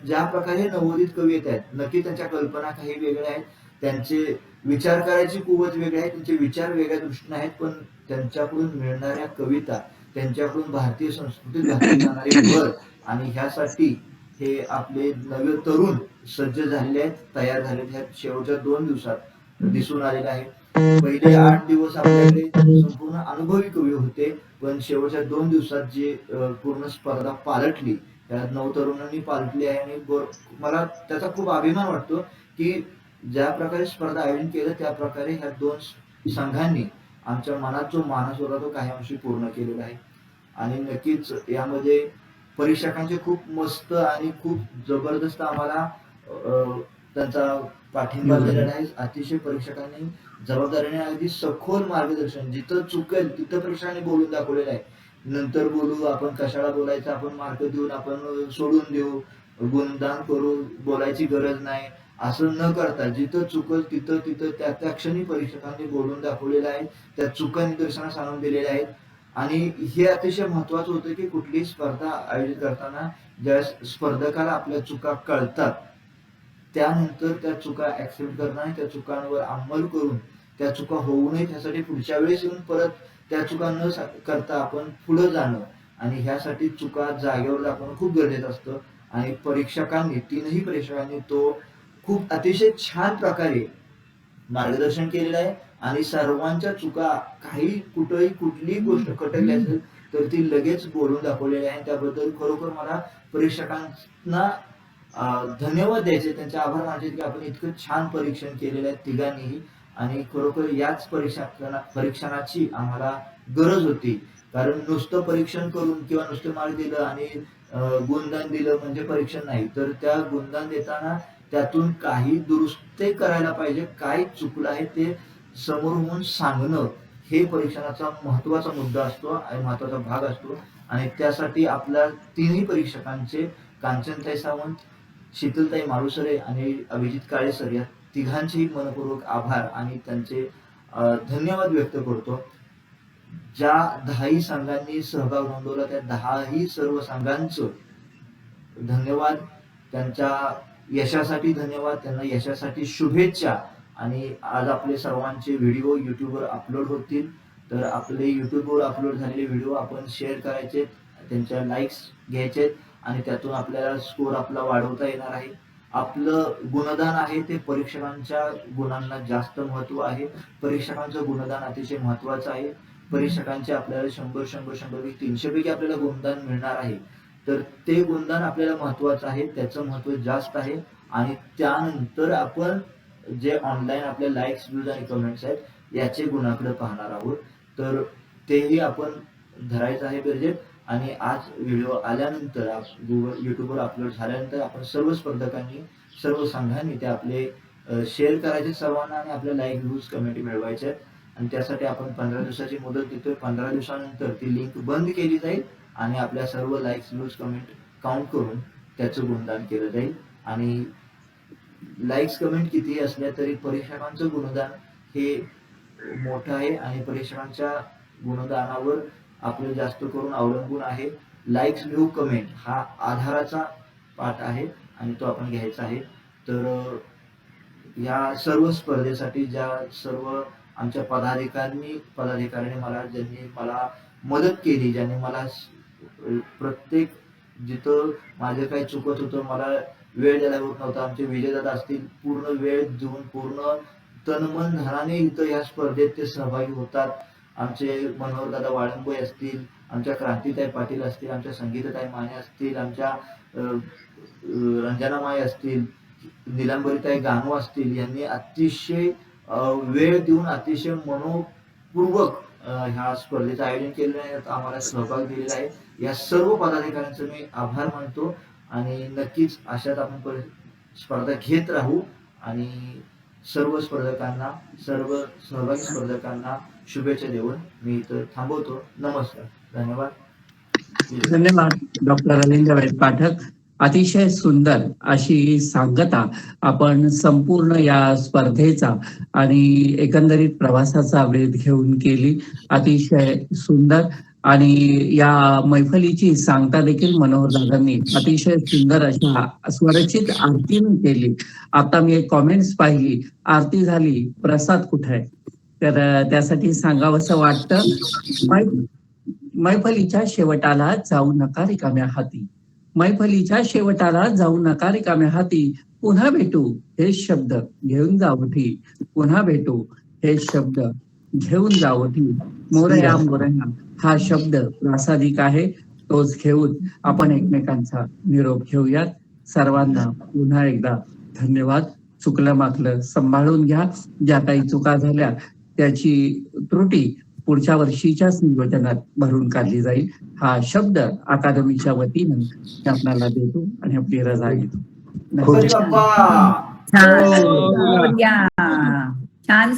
ज्या प्रकारे नवोदित कवी येत आहेत, नक्की त्यांच्या कल्पना काही वेगळ्या आहेत, त्यांचे विचार करायची कुवत वेगळी आहे, त्यांचे विचार वेगळ्या दृष्टीने आहेत, पण त्यांच्याकडून मिळणाऱ्या कविता, त्यांच्याकडून भारतीय संस्कृतीत घातली जाणारी भर आणि ह्यासाठी हे आपले नवे तरुण सज्ज झालेले आहेत, तयार झालेले आहेत. शेवटच्या 2 दिवसात दिसून आलेले आहे. पहिले 8 दिवस आपल्याकडे संपूर्ण अनुभवी कवी होते, पण शेवटच्या 2 दिवसात जे पूर्ण स्पर्धा पालटली, त्या नवतरुणांनी पालटली आहे आणि मला त्याचा खूप अभिमान वाटतो की ज्या प्रकारे स्पर्धा आयोजन केलं त्या प्रकारे ह्या 2 संघांनी आमच्या मनात जो मानस होता तो काही अंशी पूर्ण केलेला आहे. आणि नक्कीच यामध्ये परीक्षकांचे खूप मस्त आणि खूप जबरदस्त आम्हाला त्यांचा पाठिंबा दिलेला आहे. अतिशय परीक्षकांनी जबाबदारीने अगदी सखोल मार्गदर्शन, जिथं चुकेल तिथं परीक्षकांनी बोलून दाखवलेलं आहे. नंतर बोलू, आपण कशाला बोलायचं, आपण मार्क देऊन आपण सोडून देऊ, गुणदान करू, बोलायची गरज नाही, असं न करता जिथं चुकल तिथं तिथं त्या त्या क्षणी परीक्षकांनी बोलून दाखवलेलं आहे. त्या चुका निदर्शनास आणून दिलेल्या आहेत. आणि हे अतिशय महत्वाचं होतं की कुठलीही स्पर्धा आयोजित करताना ज्या स्पर्धकाला आपल्या चुका कळतात, त्यानंतर त्या चुका ऍक्सेप्ट करणं आणि त्या चुकांवर अंमल करून त्या चुका होऊ नये त्यासाठी पुढच्या वेळेस येऊन परत त्या चुका न करता आपण पुढे जाणं आणि ह्यासाठी चुका जागेवर दाखवणं खूप गरजेचं असतं. आणि परीक्षकांनी, 3ही परीक्षकांनी तो खूप अतिशय छान प्रकारे मार्गदर्शन केलेलं आहे आणि सर्वांच्या चुका, काही कुठेही कुठलीही गोष्ट खटकली असेल तर ती लगेच बोलून दाखवलेली आहे. त्याबद्दल खरोखर मला परीक्षकांना धन्यवाद द्यायचे, त्यांचे आभार मानायचे की आपण इतकं छान परीक्षण केलेलं आहे तिघांनीही. आणि खरोखर याच परीक्षणाची आम्हाला गरज होती. कारण नुसतं परीक्षण करून किंवा नुसतं मार्क दिलं आणि गुणदान दिलं म्हणजे परीक्षण नाही, तर त्या गुणदान देताना त्यातून काही दुरुस्ती करायला पाहिजे, काय चुकलं आहे ते समोर होऊन सांगणं, हे परीक्षणाचा महत्वाचा मुद्दा असतो आणि महत्वाचा भाग असतो. आणि त्यासाठी आपल्या 3ही परीक्षकांचे, कांचनताई सावंत, शीतलताई माळुसरे आणि अभिजित काळे सर, या तिघांचेही मनपूर्वक आभार आणि त्यांचे धन्यवाद व्यक्त करतो. ज्या 10ही संघांनी सहभाग नोंदवला त्या 10ही सर्व संघांचं धन्यवाद, त्यांच्या यशासाठी धन्यवाद, त्यांना यशासाठी शुभेच्छा. आणि आज आपले सर्वांचे व्हिडिओ युट्यूबवर अपलोड होतील, तर आपले युट्यूबवर अपलोड झालेले व्हिडिओ आपण शेअर करायचे, त्यांच्या लाईक्स घ्यायचे आणि त्यातून आपल्याला स्कोर आपला वाढवता येणार आहे. आपलं गुणदान आहे ते परीक्षकांच्या गुणांना जास्त महत्व आहे. परीक्षकांचं गुणदान अतिशय महत्वाचं आहे. परीक्षकांचे आपल्याला 100 300 पैकी आपल्याला गुणदान मिळणार आहे, तर ते गुणदान आपल्याला महत्वाचं आहे, त्याचं महत्व जास्त आहे. आणि त्यानंतर आपण जे ऑनलाईन आपले लाईक्स, व्ह्यूज आणि कमेंट्स आहेत याचे गुणाकडे पाहणार आहोत, तर तेही आपण धरायचं आहे गरजेत. आणि आज व्हिडिओ आल्यानंतर, युट्यूबवर अपलोड झाल्यानंतर आपण सर्व स्पर्धकांनी, सर्व संघांनी ते आपले शेअर करायचे सर्वांना आणि आपल्या लाईक, व्ह्यूज, कमेंट मिळवायचे. आणि त्यासाठी आपण 15 दिवसाची मुदत देतोय. 15 दिवसानंतर ती लिंक बंद केली जाईल आणि आपल्या सर्व लाईक्स, व्ह्यूज, कमेंट काउंट करून त्याचं गुणदान केलं जाईल. आणि लाईक्स, कमेंट कितीही असल्या तरी परीक्षकांचं गुणदान हे मोठं आहे आणि परीक्षकांच्या गुणदानावर आपलं जास्त करून अवलंबून आहे. लाईक्स, व्ह्यू, कमेंट हा आधाराचा पाठ आहे आणि तो आपण घ्यायचा आहे. तर या सर्व स्पर्धेसाठी ज्या सर्व आमच्या पदाधिकाऱ्यांनी मला ज्यांनी मला मदत केली, ज्यांनी मला प्रत्येक जिथं माझं काही चुकत होतं, मला वेळ द्यायला होत नव्हता, आमचे विजयदादा असतील पूर्ण वेळ देऊन पूर्ण तन मन धनाने इथं या स्पर्धेत ते सहभागी होतात. आमचे मनोहरदादा वाळंबे असतील, आमच्या क्रांतीताई पाटील असतील, आमच्या संगीताताई माने असतील, आमच्या रंजनामाई असतील, निलंबरीताई गानू असतील, यांनी अतिशय वेळ देऊन अतिशय मनोपूर्वक ह्या स्पर्धेचं आयोजन केलेलं आहे, आम्हाला सहभाग दिलेला आहे. या सर्व पदाधिकाऱ्यांचं मी आभार मानतो आणि नक्कीच अशाच आपण स्पर्धा घेत राहू आणि सर्व स्पर्धकांना, सर्व सहभागी स्पर्धकांना शुभेच्छा देऊन मी इथं थांबवतो. नमस्कार, धन्यवाद. धन्यवाद डॉक्टर रवींद्र वैद पाठक. अतिशय सुंदर अशी सांगता आपण संपूर्ण या स्पर्धेचा आणि एकंदरीत प्रवासाचा वेध घेऊन केली. अतिशय सुंदर. आणि या मैफलीची सांगता देखील मनोहर दादांनी अतिशय सुंदर अशा स्वरचित आरतीने केली. आता मी एक कॉमेंट्स पाहिली, आरती झाली, प्रसाद कुठे आहे? तर त्यासाठी सांगावंसं वाटतं, मैफलीच्या शेवटाला जाऊ नका रिकाम्या हाती, मैफलीच्या शेवटाला जाऊ नका रिकाम्या हाती, पुन्हा भेटू हे शब्द घेऊन जावठी, पुन्हा भेटू हे शब्द घेऊन जावठी. मोरया मोरया हा शब्द प्रासादिक आहे, तोच घेऊन आपण एकमेकांचा निरोप घेऊयात. सर्वांना पुन्हा एकदा धन्यवाद. चुकलं माकलं सांभाळून घ्या, ज्या काही चुका झाल्या त्याची त्रुटी पुढच्या वर्षीच्याच नियोजनात भरून काढली जाईल. हा शब्द अकादमीच्या वतीनं आपल्याला देतो आणि आपली रजा घेतो. गणपती बाप्पा. छान